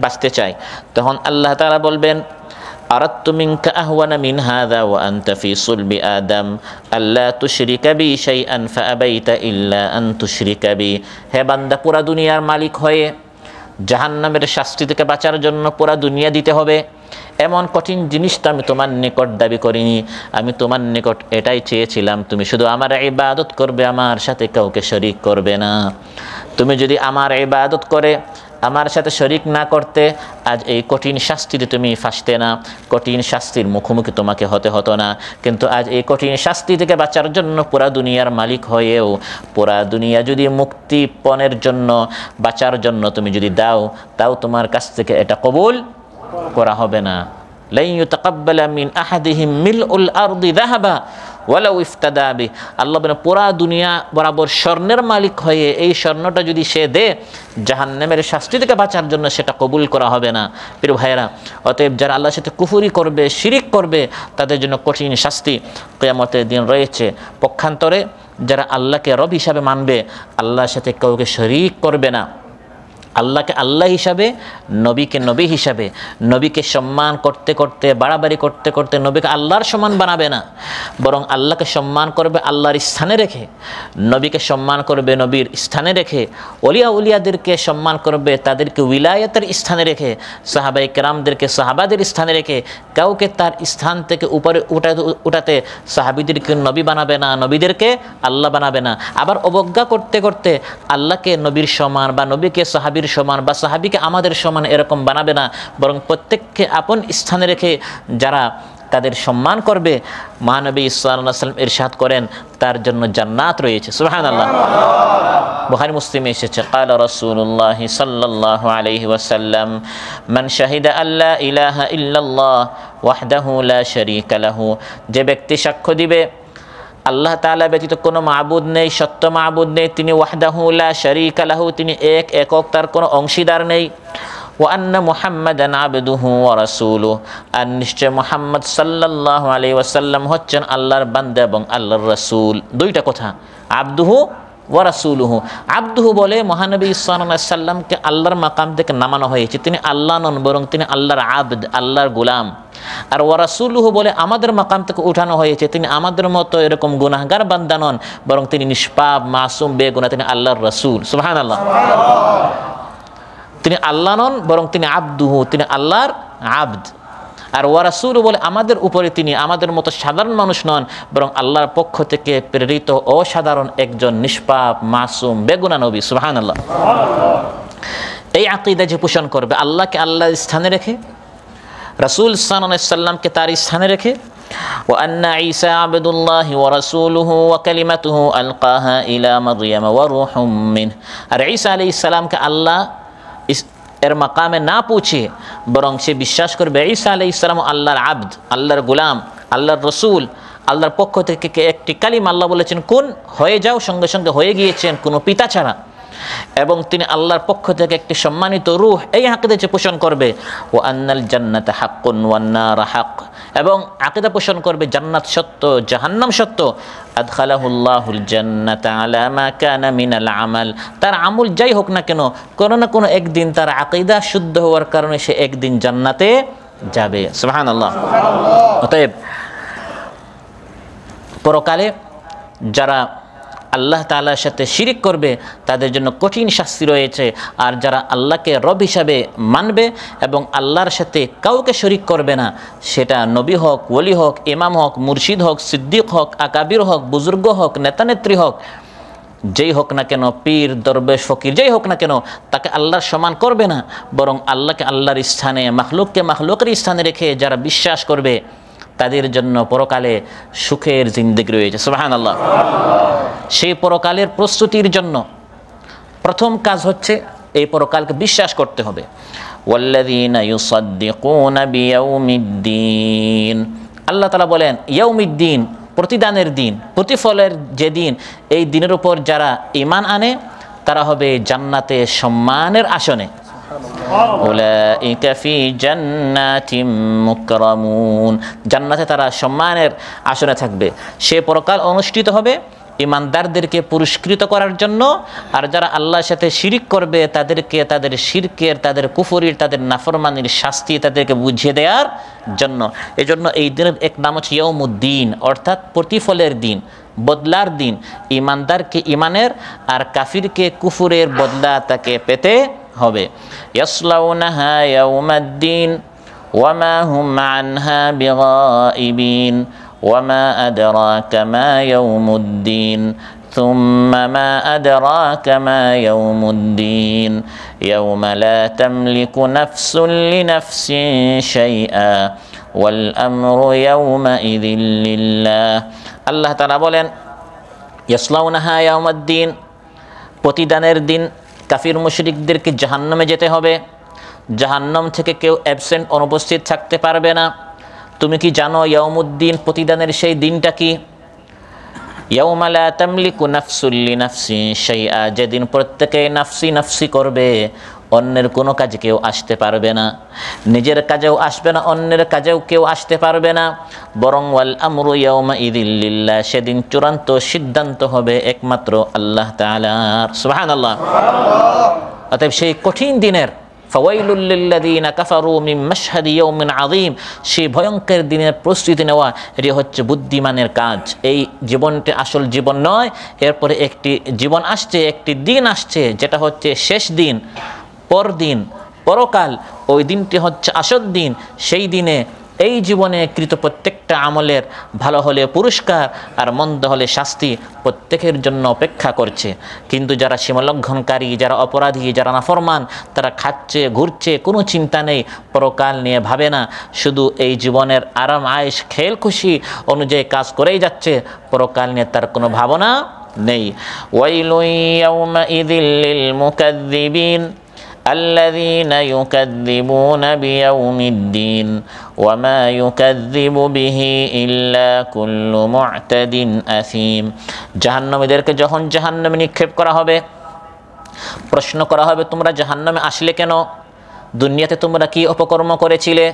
বাঁচতে চাই। তখন আল্লাহ তাআলা বলবেন, আরাদতু মিনকা আহওয়ানা মিন হাযা ওয়া আনতা ফি সুলবি আদম আল্লা তুশরিকা বি শাইআন ফাআবাইতা ইল্লা আন তুশরিকা বি। হে বান্দা, পুরা দুনিয়ার মালিক হয়ে জাহান্নামের শাস্তি থেকে বাঁচার জন্য পুরা দুনিয়া দিতে হবে, এমন কঠিন জিনিস তো আমি তোমার নিকট দাবি করিনি। আমি তোমার নিকট এটাই চেয়েছিলাম, তুমি শুধু আমার ইবাদত করবে, আমার সাথে কাউকে শরীক করবে না। তুমি যদি আমার ইবাদত করে আমার সাথে শরীক না করতে, আজ এই কঠিন শাস্তিতে তুমি ফাঁসতে না, কঠিন শাস্তির মুখোমুখি তোমাকে হতে হতো না। কিন্তু আজ এই কঠিন শাস্তি থেকে বাঁচার জন্য পুরা দুনিয়ার মালিক হয়েও পুরা দুনিয়া যদি মুক্তিপণের জন্য, বাঁচার জন্য তুমি যদি দাও, তাও তোমার কাছ থেকে এটা কবুল করা হবে না। লা ইউতাকাব্বালা মিন আহাদিহিম মিলউল আরদি যাহাবা ওয়ালাউ ইফতাদা বি। আল্লাহ বলেন, পুরা দুনিয়া বরাবর স্বর্ণের মালিক হয়ে এই স্বর্ণটা যদি সে দে, জাহান্নামের শাস্তি থেকে বাঁচার জন্য সেটা কবুল করা হবে না। প্রিয় ভাইয়েরা, অতএব যারা আল্লাহর সাথে কুফরি করবে, শিরিক করবে, তাদের জন্য কঠিন শাস্তি কিয়ামতের দিন রয়েছে। পক্ষান্তরে যারা আল্লাহকে রব হিসাবে মানবে, আল্লাহর সাথে কাউকে শরিক করবে না, আল্লাহকে আল্লাহ হিসাবে, নবীকে নবী হিসাবে, নবীকে সম্মান করতে করতে, বাড়াবাড়ি করতে করতে নবীকে আল্লাহর সমান বানাবে না, বরং আল্লাহকে সম্মান করবে আল্লাহর স্থানে রেখে, নবীকে সম্মান করবে নবীর স্থানে রেখে, ওলিয়া উলিয়াদেরকে সম্মান করবে তাদেরকে উইলায়াতের স্থানে রেখে, সাহাবাই কেরামদেরকে সাহাবাদের স্থানে রেখে, কাউকে তার স্থান থেকে উপরে উঠাতে সাহাবিদেরকে নবী বানাবে না, নবীদেরকে আল্লাহ বানাবে না। আবার অবজ্ঞা করতে করতে আল্লাহকে নবীর সমান বা নবীকে সাহাবির সমান বা সাহাবিকে আমাদের সমান এরকম বানাবে না, বরং প্রত্যেককে আপন স্থানে রেখে যারা তাদের সম্মান করবে, মহানবী সাল্লাল্লাহু আলাইহি ওয়াসাল্লাম ইরশাদ করেন তার জন্য জান্নাত রয়েছে। সুবহানাল্লাহ। বুখারী মুসলিমে এসেছে, ক্বালা রাসূলুল্লাহ সাল্লাল্লাহু আলাইহি ওয়াসাল্লাম মান শাহিদা আল্লা ইলাহা ইল্লাল্লাহ ওয়াহদাহু লা শারীকা লাহু। যে ব্যক্তি সাক্ষ্য দিবে আল্লাহ তাআলা ব্যতীত কোনো মাবুদ নেই, সত্য মাবুদ নেই, তিনি ওয়াহদাহু লা শারীকা লাহু, তিনি একক, তার কোনো অংশীদার নেই। ওয়া আন্না মুহাম্মাদান আবদুহু ওয়া রাসূলুহু, আর নিশ্চয় মুহাম্মদ সাল্লাল্লাহু আলাইহি ওয়াসাল্লাম হচ্ছেন আল্লাহর বান্দা এবং আল্লাহর রাসূল। দুইটা কথা, আবদুহু ওয়া রাসূলুহু। আবদুহু বলে মহানবী সাল্লাল্লাহু আলাইহি ওয়াসাল্লামকে আল্লাহর মাকাম থেকে নামানো হয়েছে, তিনি আল্লাহ নন, বরং তিনি আল্লাহর আবদ, আল্লাহর গোলাম। আর ওয়া রাসূলুহু বলে আমাদের মাকাম থেকে উঠানো হয়েছে, তিনি আমাদের মতো এরকম গুনাহগার বান্দা নন, বরং তিনি নিষ্পাপ, মাসুম, বেগুনাহ, তিনি আল্লাহর রাসূল। সুবহানাল্লাহ। তিনি আল্লাহ নন, বরং তিনি আবদুহু, তিনি আল্লাহর আবদ। আর ওয়া রাসূলুহু বলে আমাদের উপরে তিনি আমাদের মতো সাধারণ মানুষ নন, বরং আল্লাহর পক্ষ থেকে প্রেরিত অসাধারণ একজন নিষ্পাপ, মাসুম, বেগুনাহ নবী। সুবহানাল্লাহ। এই আকীদা যে পোষণ করবে, আল্লাহকে আল্লাহর স্থানে রেখে, রাসূল সাল্লাল্লাহু আলাইহি ওয়াসাল্লামকে তার স্থানে রেখে, ওয়া আন্না ঈসা আবদুল্লাহি ওয়া রাসূলুহু ওয়া কালিমাতুহু আলকাহা ইলা মারইয়াম ওয়া রূহুম মিন। আর ঈসা আলাইহিস সালামকে আল্লাহ এর মাকামে না পৌঁছে, বরং সে বিশ্বাস করবে ঈসা আলাইহিস সালাম আল্লাহর আবদ, আল্লাহর গোলাম, আল্লাহর রসুল, আল্লাহর পক্ষ থেকে একটি কালিমা আল্লাহ বলেছেন কুন, হয়ে যাও, সঙ্গে সঙ্গে হয়ে গিয়েছেন কোনো পিতা ছাড়া, এবং তিনি আল্লাহর পক্ষ থেকে একটি সম্মানিত রূহ। এই আকীদা যে পোষণ করবে, ওয়া আন্নাল জান্নাতা হাক্কুন ওয়ান নার হক, এবং আকীদা পোষণ করবে জান্নাত সত্য, জাহান্নাম সত্য। আদখালাহুল্লাহুল জান্নাতা আলা মা কানা মিনাল আমাল, তার আমল যাই হোক না কেন, কোনো না কোনো একদিন তার আকীদা শুদ্ধ হওয়ার কারণে সে একদিন জান্নাতে যাবে। সুবহানাল্লাহ। অতএব পরকালে যারা আল্লাহ তাআলার সাথে শিরিক করবে তাদের জন্য কঠিন শাস্তি রয়েছে, আর যারা আল্লাহকে রব হিসাবে মানবে এবং আল্লাহর সাথে কাউকে শরিক করবে না, সেটা নবী হোক, ওলি হোক, ইমাম হোক, মুর্শিদ হোক, সিদ্দিক হোক, আকাবির হোক, বুজুর্গ হোক, নেতানেত্রী হোক, যেই হোক না কেন, পীর, দরবেশ, ফকির, যেই হোক না কেন, তাকে আল্লাহর সমান করবে না, বরং আল্লাহকে আল্লাহর স্থানে, মাখলুককে মাখলুকের স্থানে রেখে যারা বিশ্বাস করবে তাদের জন্য পরকালে সুখের জিন্দেগি রয়েছে। সুবহানাল্লাহ। সেই পরকালের প্রস্তুতির জন্য প্রথম কাজ হচ্ছে এই পরকালকে বিশ্বাস করতে হবে। ওয়াল্লাযীনা ইউসাদ্দিকুনা বিয়াউমিদ্দিন, আল্লাহ তাআলা বলেন ইয়াউমিদ্দিন, প্রতিদানের দিন, প্রতিফলের যে দিন, এই দিনের উপর যারা ঈমান আনে তারা হবে জান্নাতে সম্মানের আসনে। উলাইকা ফি জান্নাতিম মুকরামুন, জান্নাতে তারা সম্মানের আসনে থাকবে। সে পরকাল অনুষ্ঠিত হবে ইমানদারদেরকে পুরস্কৃত করার জন্য, আর যারা আল্লাহর সাথে শিরিক করবে তাদেরকে তাদের শিরকের, তাদের কুফরির, তাদের নাফরমানির শাস্তি তাদেরকে বুঝিয়ে দেওয়ার জন্য। এজন্য এই দিনের এক নাম হচ্ছে ইয়াউমুদ্দিন, অর্থাৎ প্রতিফলের দিন, বদলার দিন। ইমানদারকে ইমানের আর কাফিরকে কুফুরের বদলা তাকে পেতে হবে। ইয়াসলাউনাহা ইয়াউমাদ্দিন ওয়ামা হুম আনহা বিগাইবিন ওয়ামা আদরাকা মা ইয়াউমুদ্দিন থুম্মা মা আদরাকা মা ইয়াউমুদ্দিন ইয়াউমা লা তামলিকু নাফসুন লিনাফসিন শাইআ ওয়াল আমরু ইয়াউমাইযিন লিল্লাহ। আল্লাহ তাআলা বলেন, ইয়াসলাউনাহা ইয়াউমাদ্দিন, প্রতিদানের দিন কাফির মুশরিকদেরকে জাহান্নামে যেতে হবে। জাহান্নাম থেকে কেউ অ্যাবসেন্ট, অনুপস্থিত থাকতে পারবে না। তুমি কি জানো ইয়াউমুদ্দিন, প্রতিদানের সেই দিনটা কি? ইয়াউমা লা তামলিকু নাফসুন লিনাফসিন শাইআ, যেদিন প্রত্যেকে নাফসি নাফসি করবে, অন্যের কোনো কাজে কেউ আসতে পারবে না, নিজের কাজেও আসবে না, অন্যের কাজেও কেউ আসতে পারবে না। বরং ওয়াল আমরু ইয়াউমাইযিন লিল্লাহ, সেদিন চূড়ান্ত সিদ্ধান্ত হবে একমাত্র আল্লাহ তাআলার। সুবহানাল্লাহ। অতএব সেই কঠিন দিনের, ফাওয়াইলুল লিল্লাযিনা কাফারু মিন মাশহাদি ইয়াউমিন আযীম, সেই ভয়ঙ্কর দিনের প্রস্তুতি নেওয়া, এটি হচ্ছে বুদ্ধিমানের কাজ। এই জীবনটি আসল জীবন নয়, এরপরে একটি জীবন আসছে, একটি দিন আসছে, যেটা হচ্ছে শেষ দিন, পরদিন, পরকাল। ওই দিনটি হচ্ছে আসল দিন। সেই দিনে এই জীবনে কৃত প্রত্যেকটা আমলের ভালো হলে পুরস্কার আর মন্দ হলে শাস্তি প্রত্যেকের জন্য অপেক্ষা করছে। কিন্তু যারা সীমালঙ্ঘনকারী, যারা অপরাধী, যারা নাফরমান, তারা খাচ্ছে, ঘুরছে, কোনো চিন্তা নেই, পরকাল নিয়ে ভাবে না, শুধু এই জীবনের আরাম আয়েশ খেল খুশি অনুযায়ী কাজ করেই যাচ্ছে, পরকাল নিয়ে তার কোনো ভাবনা নেই। ওয়াইলুন ইয়াউমাইযিন লিল মুকাযযিবিন الذين يكذبون بيوم الدين وما يكذب به إلا كل معتد أثيم। জাহান্নামীদেরকে যখন জাহান্নামে নিক্ষেপ করা হবে, প্রশ্ন করা হবে, তোমরা জাহান্নামে আসলে কেন? দুনিয়াতে তোমরা কি অপকর্ম করেছিলে?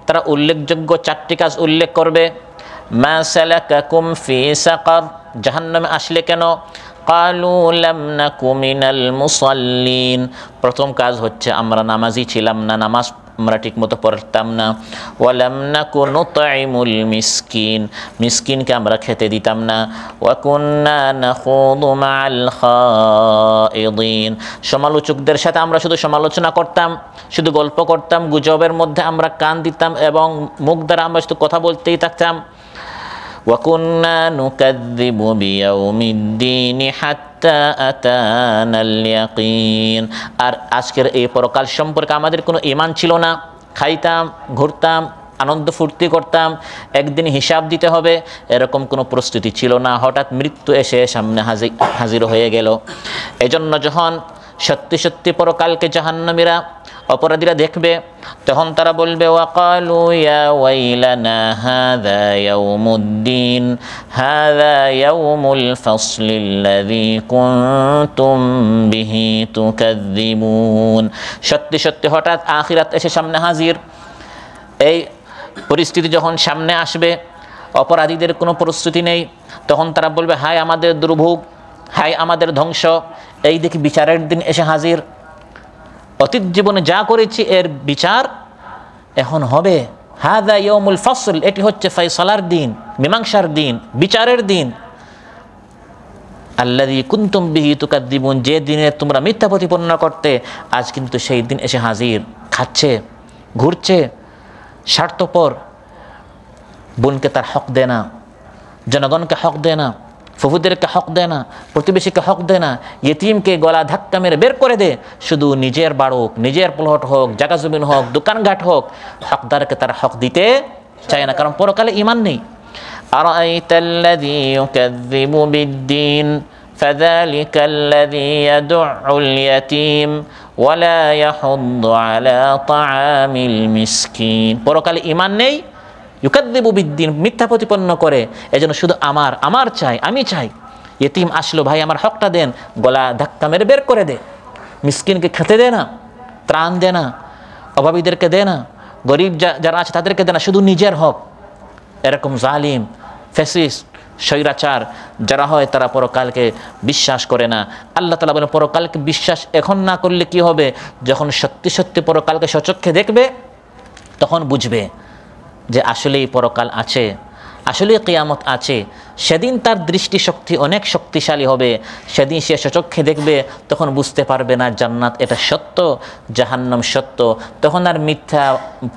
তারা উল্লেখযোগ্য 4টি কাজ উল্লেখ করবে। মা সালাকাকুম ফি সাকার, জাহান্নামে আসলে কেন? কালু লাম নাকু মিনাল মুসাল্লিন, প্রথম কাজ হচ্ছে আমরা নামাজি ছিলাম না, নামাজ আমরা ঠিকমতো পড়তাম না। ওয়ালাম নাকু নুতঈমুল মিসকিন, মিসকিনকে আমরা খেতে দিতাম না। ওয়া কুন্না নাখুদু মাআল খাইদিন, সমালোচকদের সাথে আমরা শুধু সমালোচনা করতাম, শুধু গল্প করতাম, গুজবের মধ্যে আমরা কান দিতাম এবং মুখ দ্বারা আমরা শুধু কথা বলতেই থাকতাম। وَكُنَّا نُكَذِّبُ بِيَوْمِ الدِّينِ حَتَّى أَتَانَا الْيَقِينُ, আর আজকের এই পরকাল সম্পর্কে আমাদের কোনো ঈমান ছিল না। খাইতাম, ঘুরতাম, আনন্দ ফুর্তি করতাম, একদিন হিসাব দিতে হবে এরকম কোনো প্রস্তুতি ছিল না। হঠাৎ মৃত্যু এসে সামনে হাজির হয়ে গেল। এজন্য যখন সত্যি সত্যি পরকালকে জাহান্নামীরা, অপরাধীরা দেখবে, তখন তারা বলবে, ওয়াকালু ইয়া ওয়াইলানা হাযা ইয়াউমুদ্দিন হাযা ইয়াউমুল ফাসলিল্লাযী কুনতুম বিহি তুকাযযিবুন। সত্যি সত্যি হঠাৎ আখিরাত এসে সামনে হাজির। এই পরিস্থিতি যখন সামনে আসবে, অপরাধীদের কোনো প্রস্তুতি নেই, তখন তারা বলবে, হায় আমাদের দুর্ভোগ, হায় আমাদের ধ্বংস, এই দেখি বিচারের দিন এসে হাজির। অতীত জীবনে যা করেছি এর বিচার এখন হবে। হাযা ইয়াউমুল ফাসল, এটি হচ্ছে ফয়সালার দিন, মীমাংসার দিন, বিচারের দিন। আল্লাযী কুনতুম বিহি তুকাযযিবুন, যে দিনে তোমরা মিথ্যা প্রতিপন্ন করতে, আজ কিন্তু সেই দিন এসে হাজির। খাচ্ছে, ঘুরছে, স্বার্থপর, বোনকে তার হক দেয় না, জনগণকে হক দেয় না, ফুফুদেরকে হক দেয় না, প্রতিবেশীকে হক দেয় না, ইয়েতিমকে গলা ধাক্কা মেরে বের করে দে। শুধু নিজের বাড়ক, নিজের প্লট হোক, জায়গা জমিন হোক, দোকানঘাট হোক, হকদারকে তারা হক দিতে চায় না, কারণ পরকালে ঈমান নেই। আরাআইতাল্লাযী ইউকাযযিবু বিদ্দীন ফাযালিকাল্লাযী ইয়াদউল ইয়াতীম ওয়া লা ইয়াহুদ্দু আলা তাআমিল মিসকিন। পরকালে ঈমান নেই, ইউকাযযিবু বিদ্দীন, মিথ্যা প্রতিপন্ন করে, এজন্য শুধু আমার চাই, আমি চাই। ইয়েতিম আসলো, ভাই আমার হকটা দেন, গলা ধাক্কা মেরে বের করে দে। মিসকিনকে খেতে দে না, ত্রাণ দে না, অভাবীদেরকে দে না, গরিব যারা আছে তাদেরকে দে না, শুধু নিজের হক। এরকম জালিম, ফ্যাসিস্ট, স্বৈরাচার যারা হয় তারা পরকালকে বিশ্বাস করে না। আল্লাহ তাআলা বলেন পরকালকে বিশ্বাস এখন না করলে কি হবে, যখন সত্যি সত্যি পরকালকে স্বচক্ষে দেখবে তখন বুঝবে যে আসলেই পরকাল আছে, আসলে কিয়ামত আছে। সেদিন তার দৃষ্টিশক্তি অনেক শক্তিশালী হবে, সেদিন সে স্বচক্ষে দেখবে, তখন বুঝতে পারবে না জান্নাত এটা সত্য, জাহান্নাম সত্য, তখন আর মিথ্যা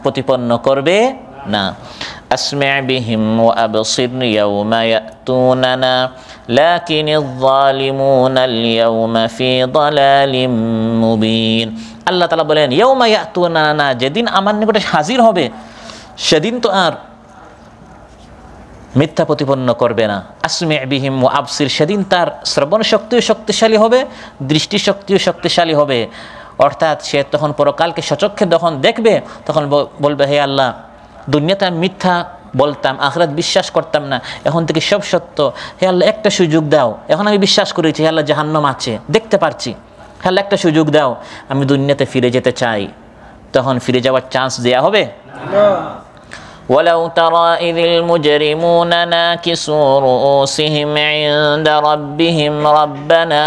প্রতিপন্ন করবে না। আসমি' বিহিম ওয়া আবসির ইয়াওমা ইয়াতুনানা লাকিনিয যালিমুনা আল-ইয়াওমা ফি দালালিম মুবিন। আল্লাহ তাআলা বলেন ইয়াওমা ইয়াতুনানা, যেদিন আমার নিকটে হাজির হবে সেদিন তো আর মিথ্যা প্রতিপন্ন করবে না। আসমি' বিহিম ওয়া আবসির, সেদিন তার শ্রবণ শক্তিও শক্তিশালী হবে, দৃষ্টিশক্তিও শক্তিশালী হবে। অর্থাৎ সে তখন পরকালকে স্বচক্ষে যখন দেখবে তখন বলবে হে আল্লাহ, দুনিয়াতে আমি মিথ্যা বলতাম, আখিরাত বিশ্বাস করতাম না, এখন থেকে সব সত্য। হে আল্লাহ একটা সুযোগ দাও, এখন আমি বিশ্বাস করেছি হে আল্লাহ জাহান্নাম আছে, দেখতে পারছি, হে আল্লাহ একটা সুযোগ দাও, আমি দুনিয়াতে ফিরে যেতে চাই। তখন ফিরে যাওয়ার চান্স দেয়া হবে না। ولو ترى إذ المجرمون ناكسوا رؤوسهم عند ربهم ربنا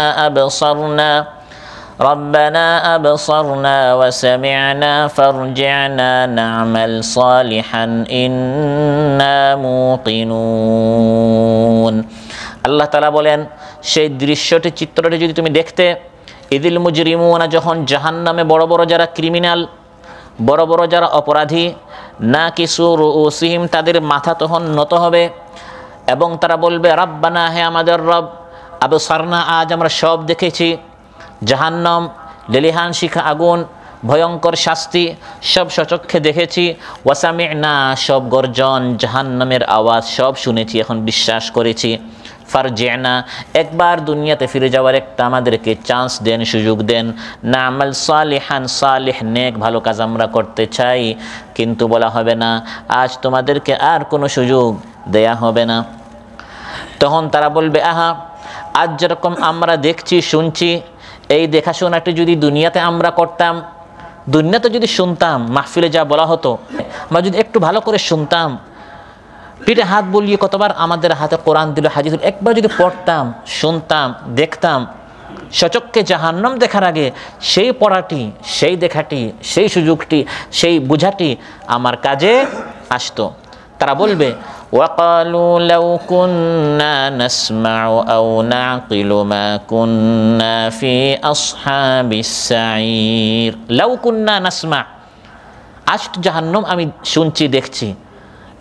أبصرنا وسمعنا فارجعنا نعمل صالحا إنا موقنون। আল্লাহ তাআলা বলেন সেই দৃশ্যটি, চিত্রটি যদি তুমি দেখতে, ইদিল মুজরিমুনা, যখন জাহান্নামে বড় বড় যারা ক্রিমিনাল, বড় বড় যারা অপরাধী, নাকিসু রুউসিহিম, তাদের মাথা তখন নত হবে এবং তারা বলবে রাব্বানা, হে আমাদের রব, আবসারনা, আজ আমরা সব দেখেছি, জাহান্নাম, লেলিহান শিখা আগুন, ভয়ঙ্কর শাস্তি সব স্বচক্ষে দেখেছি, ওয়াসামি'না, সব গর্জন জাহান্নামের আওয়াজ সব শুনেছি, এখন বিশ্বাস করেছি। ফারজি'না, একবার দুনিয়াতে ফিরে যাওয়ার একটা আমাদেরকে চান্স দেন, সুযোগ দেন। না'মাল সালিহান, সালিহ নেক ভালো কাজ আমরা করতে চাই, কিন্তু বলা হবে না আজ তোমাদেরকে আর কোনো সুযোগ দেয়া হবে না। তখন তারা বলবে আহা, আজ যেরকম আমরা দেখছি শুনছি, এই দেখাশোনাটি যদি দুনিয়াতে আমরা করতাম, দুনিয়াতে যদি শুনতাম, মাহফিলে যা বলা হতো আমরা যদি একটু ভালো করে শুনতাম, পিঠে হাত বলিয়ে কতবার আমাদের হাতে কোরআন দিল, হাদিস দিল, একবার যদি পড়তাম, শুনতাম, দেখতাম, স্বচক্ষে জাহান্নাম দেখার আগে সেই পড়াটি, সেই দেখাটি, সেই সুযোগটি, সেই বুঝাটি আমার কাজে আসতো। তারা বলবে ওয়াকালু লাউ কুন্না নাসমাউ আও নাকিলু মা কুন্না ফি আসহাবিস সাঈর। লাউ কুন্না নাসমা, আজ জাহান্নাম আমি শুনছি দেখছি,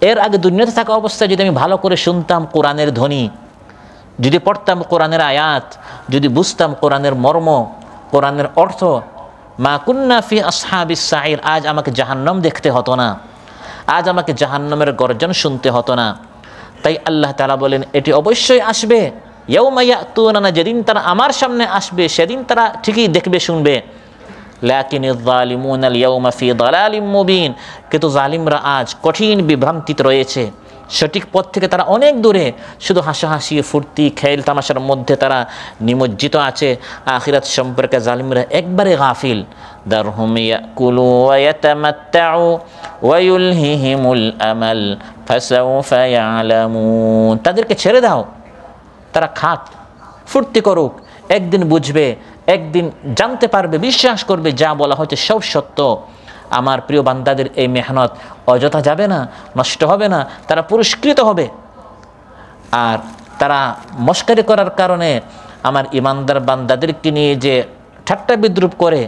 এর আগে দুনিয়াতে থাকা অবস্থায় যদি আমি ভালো করে শুনতাম কোরআনের ধ্বনি, যদি পড়তাম কোরআনের আয়াত, যদি বুঝতাম কোরআনের মর্ম, কোরআনের অর্থ, মা কুন্না ফি আসহাবিস সাঈর, আজ আমাকে জাহান্নাম দেখতে হতো না, আজ আমাকে জাহান্নামের গর্জন শুনতে হতো না। তাই আল্লাহ তাআলা বলেন এটি অবশ্যই আসবে, ইয়াউমা ইয়াতুনা, যেদিন তারা আমার সামনে আসবে সেদিন তারা ঠিকই দেখবে শুনবে। লাকিনিয যালিমুনা আল-ইয়াউমা ফি দালালিম মুবিন, কিন্তু জালিমরা আজ কঠিন বিভ্রান্তিতে রয়েছে, সঠিক পথ থেকে তারা অনেক দূরে, শুধু হাসাহাসি ফুর্তি খেল তামাশার মধ্যে তারা নিমজ্জিত আছে। আখিরাত সম্পর্কে জালিমরা একবারে গাফিল। দারহুম ইয়াকুলু ওয়া ইয়াতামাত্তাউ ওয়া ইউলহিহিমুল আমাল ফাসাউফা ইয়ালামুন, তাদেরকে ছেড়ে দাও, তারা খাক, ফুর্তি করুক, একদিন বুঝবে, একদিন জানতে পারবে, বিশ্বাস করবে যা বলা হয়েছে সব সত্য। আমার প্রিয় বান্দাদের এই মেহনত অযথা যাবে না, নষ্ট হবে না, তারা পুরস্কৃত হবে। আর তারা মস্কারি করার কারণে আমার ইমানদার বান্দাদেরকে নিয়ে যে ঠাট্টা বিদ্রুপ করে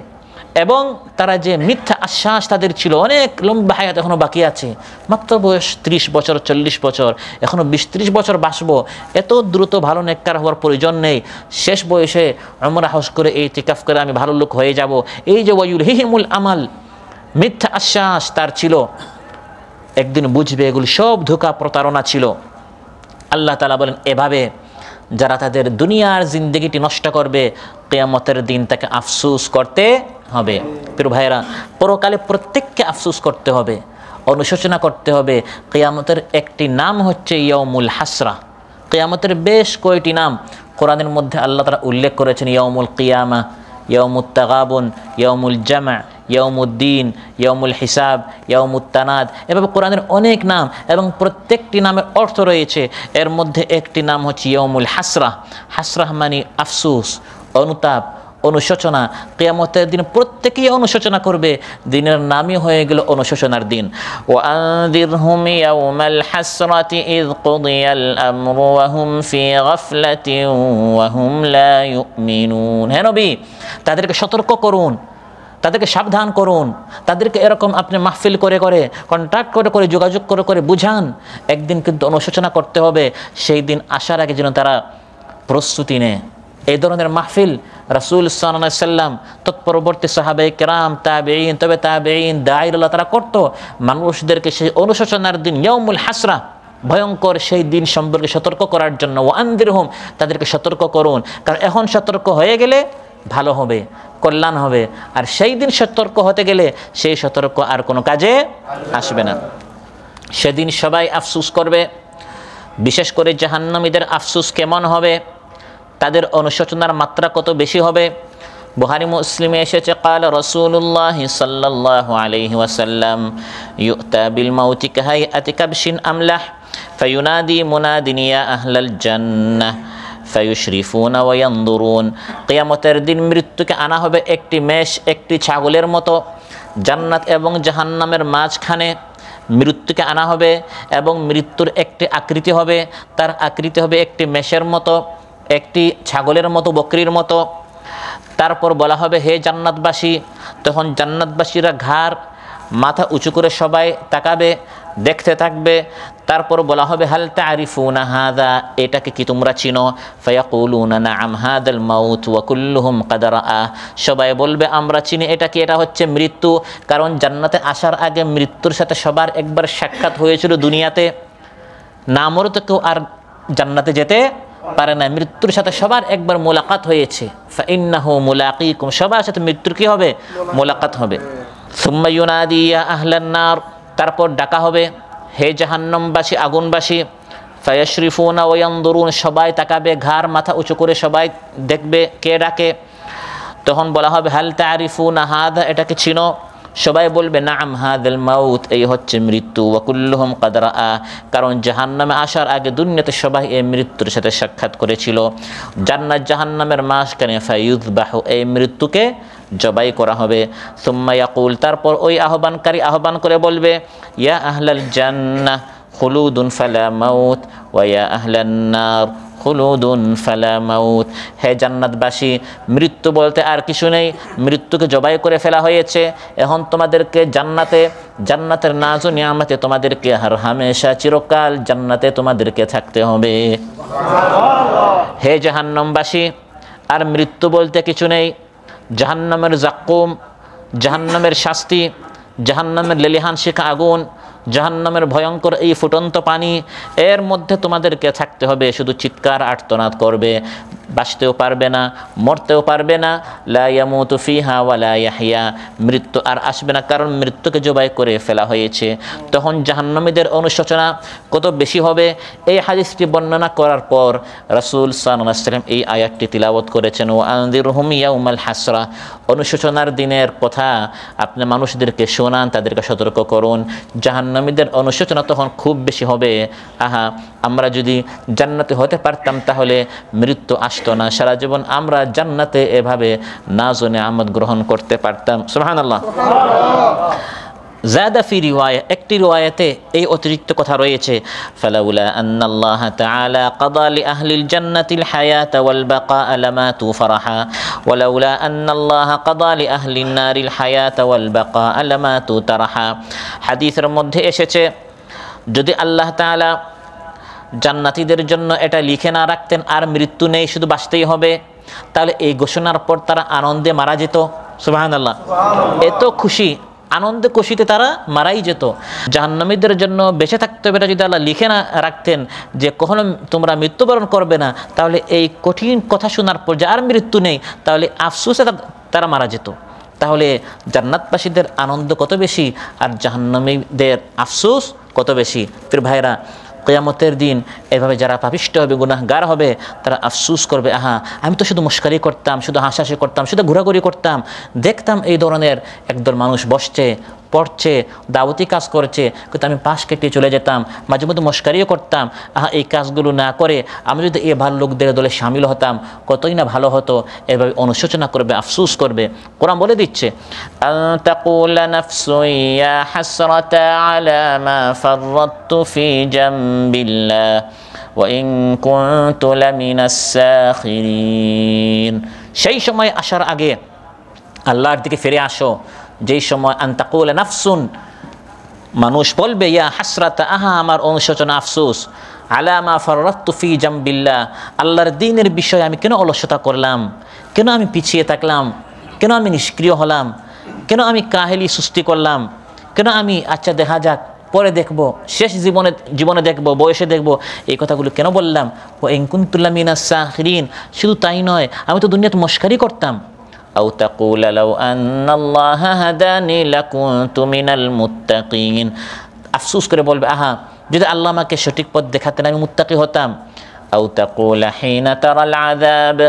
এবং তারা যে মিথ্যা আশ্বাস তাদের ছিল, অনেক লম্বা হায়াত এখনও বাকি আছে, মাত্র বয়স 30 বছর 40 বছর, এখনও 20-30 বছর বাঁচবো, এত দ্রুত ভালো নেককার হওয়ার প্রয়োজন নেই, শেষ বয়সে উমরা হজ করে এই ইতিকাফ করে আমি ভালো লোক হয়ে যাব, এই যে ওয়ায়ুলহিহিমুল আমাল, মিথ্যা আশ্বাস তার ছিল, একদিন বুঝবে এগুলি সব ধোঁকা প্রতারণা ছিল। আল্লাহ তাআলা বলেন এভাবে যারা তাদের দুনিয়ার জিন্দেগিটি নষ্ট করবে, কিয়ামতের দিন তাকে আফসোস করতে হবে। প্রিয় ভাইয়েরা, পরকালে প্রত্যেককে আফসোস করতে হবে, অনুশোচনা করতে হবে। কিয়ামতের একটি নাম হচ্ছে ইয়াউমুল হাসরা। কিয়ামতের বেশ কয়টি নাম কোরআনের মধ্যে আল্লাহ তাআলা উল্লেখ করেছেন, ইয়াউমুল কিয়ামা, ইয়াউমুত তাগাবুন, ইয়াউমুল জামা, ইয়াউমুদ্দিন, ইয়াউমুল হিসাব, ইয়াউমুত তানাদ, এভাবে কোরআনের অনেক নাম এবং প্রত্যেকটি নামের অর্থ রয়েছে। এর মধ্যে একটি নাম হচ্ছে ইয়াউমুল হাসরাহ। হাসরাহ মানে আফসোস, অনুতাপ, অনুশোচনা। কিয়ামতের দিন প্রত্যেকেই অনুশোচনা করবে, দিনের নামই হয়ে গেল অনুশোচনার দিন। ওয়ানযিরহুম ইয়াউমাল হাসরাতি ইয কুদিয়াল আমরু ওয়া হুম ফি গাফলাতিন ওয়া হুম লা ইউমিনুন। হে নবী, তাদেরকে সতর্ক করুন, তাদেরকে সাবধান করুন, তাদেরকে এরকম আপনি মাহফিল করে করে, কন্ট্যাক্ট করে করে, যোগাযোগ করে করে বুঝান। একদিন কিন্তু অনুশোচনা করতে হবে, সেই দিন আসার আগে যেন তারা প্রস্তুতি নেয়। এই ধরনের মাহফিল রাসূল সাল্লাল্লাহু আলাইহি সাল্লাম, তৎপরবর্তী সাহাবায়ে কেরাম, তাবেঈন, তবে তাবেঈন, দাঈরা তারা করত। মানুষদেরকে সেই অনুশোচনার দিন, ইয়াউমুল হাসরা, ভয়ঙ্কর সেই দিন সম্পর্কে সতর্ক করার জন্য। ওয়ানযিরহুম, তাদেরকে সতর্ক করুন, কারণ এখন সতর্ক হয়ে গেলে ভালো হবে, কল্যাণ হবে। আর সেই দিন সতর্ক হতে গেলে সেই সতর্ক আর কোনো কাজে আসবে না। সেদিন সবাই আফসোস করবে। বিশেষ করে জাহান্নামীদের আফসোস কেমন হবে, তাদের অনুশোচনার মাত্রা কত বেশি হবে। বুখারী মুসলিমে এসেছে, ক্বালা রাসূলুল্লাহ সাল্লাল্লাহু আলাইহি ওয়াসাল্লাম ইউতা বিল মাউতি কাহাইয়াতি কাবশিন আমলাহ ফায়ুনাদি মুনাদিন ইয়া আহলাল জান্নাহ ফায়ুশরিফুনা ওয়া ইয়ানদুরুন। কিয়ামতের দিন মৃত্যুকে আনা হবে একটি মেষ, একটি ছাগলের মতো। জান্নাত এবং জাহান্নামের মাঝখানে মৃত্যুকে আনা হবে এবং মৃত্যুর একটি আকৃতি হবে, তার আকৃতি হবে একটি মেষের মতো, একটি ছাগলের মতো, বকরির মতো। তারপর বলা হবে, হে জান্নাতবাসী। তখন জান্নাতবাসীরা ঘাড় মাথা উঁচু করে সবাই তাকাবে, দেখতে থাকবে। তারপর বলা হবে, হাল তারিফুনা হাদা, এটাকে কি তোমরা চিনো? ফায়াকুলুনা নাআম হাদাল মাউত ওয়া কুল্লুহুম ক্বাদ রাআ। সবাই বলবে আমরা চিনি, এটা কি? এটা হচ্ছে মৃত্যু। কারণ জান্নাতে আসার আগে মৃত্যুর সাথে সবার একবার সাক্ষাৎ হয়েছিল দুনিয়াতে। না মরতে কেউ আর জান্নাতে যেতে পারে না, মৃত্যুর সাথে সবার একবার মোলাকাত হয়েছে। ফাইন্নাহু মুলাকীকুম, সবার সাথে মৃত্যুর কি হবে? মোলাকাত হবে। সুম্মা ইউনাদি ইয়া আহলান নার, তারপর ডাকা হবে, হে জাহান্নামবাসী, আগুনবাসী। ফায়াশরিফুনা ওয়া ইয়ানদুরুন, সবাই তাকাবে, ঘাড় মাথা উঁচু করে সবাই দেখবে কে ডাকে। তখন বলা হবে, হাল তারিফুনা হাদা, এটাকে চিনো? সবাই বলবে নাআম হাদাল মাউত, এই হচ্ছে মৃত্যু। ওয়া কুল্লুহুম ক্বাদ রাআ, কারণ জাহান্নামে আসার আগে দুনিয়াতে সবাই এই মৃত্যুর সাথে সাক্ষাৎ করেছিল। জান্নাত জাহান্নামের মাঝখানে ফায়ুযবাহু, এই মৃত্যুকে জবাই করা হবে। সুম্মা ইয়াকুল, তারপর ওই আহ্বানকারী আহ্বান করে বলবে, ইয়া আহলাল জান্নাহ খুলুদুন ফালা মাউত ওয়া ইয়া আহলান নার খুলুদুন ফালা মাউত। হে জান্নাতবাসী, মৃত্যু বলতে আর কিছু নেই, মৃত্যুকে জবাই করে ফেলা হয়েছে। এখন তোমাদেরকে জান্নাতের নাজ ও নিয়ামতে তোমাদেরকে হর হামেশা চিরকাল জান্নাতে তোমাদেরকে থাকতে হবে। হে জাহান্নামবাসী, আর মৃত্যু বলতে কিছু নেই। জাহান্নামের জাক্কুম, জাহান্নামের শাস্তি, জাহান্নামের লেলিহান শিখা আগুন, জাহান্নামের ভয়ঙ্কর এই ফুটন্ত পানি, এর মধ্যে তোমাদেরকে থাকতে হবে। শুধু চিৎকার আর্তনাদ করবে, বাঁচতেও পারবে না, মরতেও পারবে না। লা ইয়ামুতু ফিহা ওয়া লা ইয়াহইয়া, মৃত্যু আর আসবে না, কারণ মৃত্যুকে জবাই করে ফেলা হয়েছে। তখন জাহান্নামীদের অনুশোচনা কত বেশি হবে। এই হাদিসটি বর্ণনা করার পর রাসূল সাল্লাল্লাহু আলাইহি ওয়াসাল্লাম এই আয়াতটি তিলাওয়াত করেছেন, ওয়া আনযিরহুম ইয়াউমাল হাসরা, অনুশোচনার দিনের কথা আপনি মানুষদেরকে শোনান, তাদেরকে সতর্ক করুন। জাহান্নামীদের অনুশোচনা তখন খুব বেশি হবে। আহা, আমরা যদি জান্নাতে হতে পারতাম তাহলে মৃত্যু আসতো না, সারা জীবন আমরা জান্নাতে এভাবে নাজ ও নিয়ামত গ্রহণ করতে পারতাম। সুবহানাল্লাহ। জাদা ফি রিওয়ায়া, একটি রিওয়ায়াতে এই অতিরিক্ত কথা রয়েছে, ফালাউলা আন্নাল্লাহ তাআলা কাদা লি আহলিল জান্নাতিল হায়াতা ওয়াল বাকা লামাতু ফারাহা ওয়ালাউলা আন্নাল্লাহ কাদা লি আহলিন নারিল হায়াতা ওয়াল বাকা লামাতু তারাহা। হাদিসের মধ্যে এসেছে, যদি আল্লাহ তাআলা জান্নাতীদের জন্য এটা লিখে না রাখতেন আর মৃত্যু নেই, শুধু বাঁচতেই হবে, তাহলে এই ঘোষণার পর তারা আনন্দে মারা যেত। সুবহানাল্লাহ। এত খুশি, আনন্দে খুশিতে তারা মারাই যেত। জাহান্নামীদের জন্য বেঁচে থাকতে হবে, এটা যদি আল্লাহ লিখে না রাখতেন যে কখনো তোমরা মৃত্যুবরণ করবে না, তাহলে এই কঠিন কথা শোনার পর যে আর মৃত্যু নেই, তাহলে আফসোসে তারা মারা যেত। তাহলে জান্নাতবাসীদের আনন্দ কত বেশি আর জাহান্নামীদের আফসোস কত বেশি। ফির ভাইরা, কিয়ামতের দিন এভাবে যারা পাপিষ্ঠ হবে, গুনাহগার হবে, তারা আফসোস করবে, আহা আমি তো শুধু মস্কারি করতাম, শুধু হাসাহাসি করতাম, শুধু ঘোরাঘুরি করতাম, দেখতাম এই ধরনের একদল মানুষ বসছে, পড়ছে, দাওয়াতি কাজ করছে, কিন্তু আমি পাশ কেটে চলে যেতাম, মাঝে মধ্যে মস্কারিও করতাম। আহা এই কাজগুলো না করে আমি যদি এই ভালো লোকদের দলে সামিল হতাম কতই না ভালো হতো। এভাবে অনুশোচনা করবে, আফসোস করবে। কোরআন বলে দিচ্ছে, তাকুলা নাফসুন ইয়া হাসরাতা আলা মা ফাররাতু ফি জামবিল্লাহ ওয়া ইন কুনতু লামিনাস সাখিরিন। সেই সময় আসার আগে আল্লাহর দিকে ফিরে আসো, যেই সময় আনতাকুলা নাফসুন, মানুষ বলবে, ইয়া হাসরাতা, আহা আমার অনুশোচনা, আফসোস, আলা মা ফাররাতু ফি জামবিল্লাহ, আল্লাহর দ্বীনের বিষয়ে আমি কেন অলসতা করলাম, কেন আমি পিছিয়ে থাকলাম, কেন আমি নিষ্ক্রিয় হলাম, কেন আমি কাহেলি সুস্তি করলাম, কেন আমি আচ্ছা দেখা যাক পরে দেখব, শেষ জীবনে দেখব, বয়সে দেখব, এই কথাগুলো কেন বললাম। ও ইন কুনতু লামিনাস সাখিরিন, শুধু তাই নয়, আমি তো দুনিয়াতে মস্কারি করতাম। আও তাকুলা লাউ আন্নাল্লাহা হাদানি লাকুনতু মিনাল মুত্তাকিন, আফসোস করে বলবে, আহা যদি আল্লাহ আমাকে সঠিক পথ দেখাতেন আমি মুত্তাকি হতাম। আও তাকুলা হিনা তারাল আযাব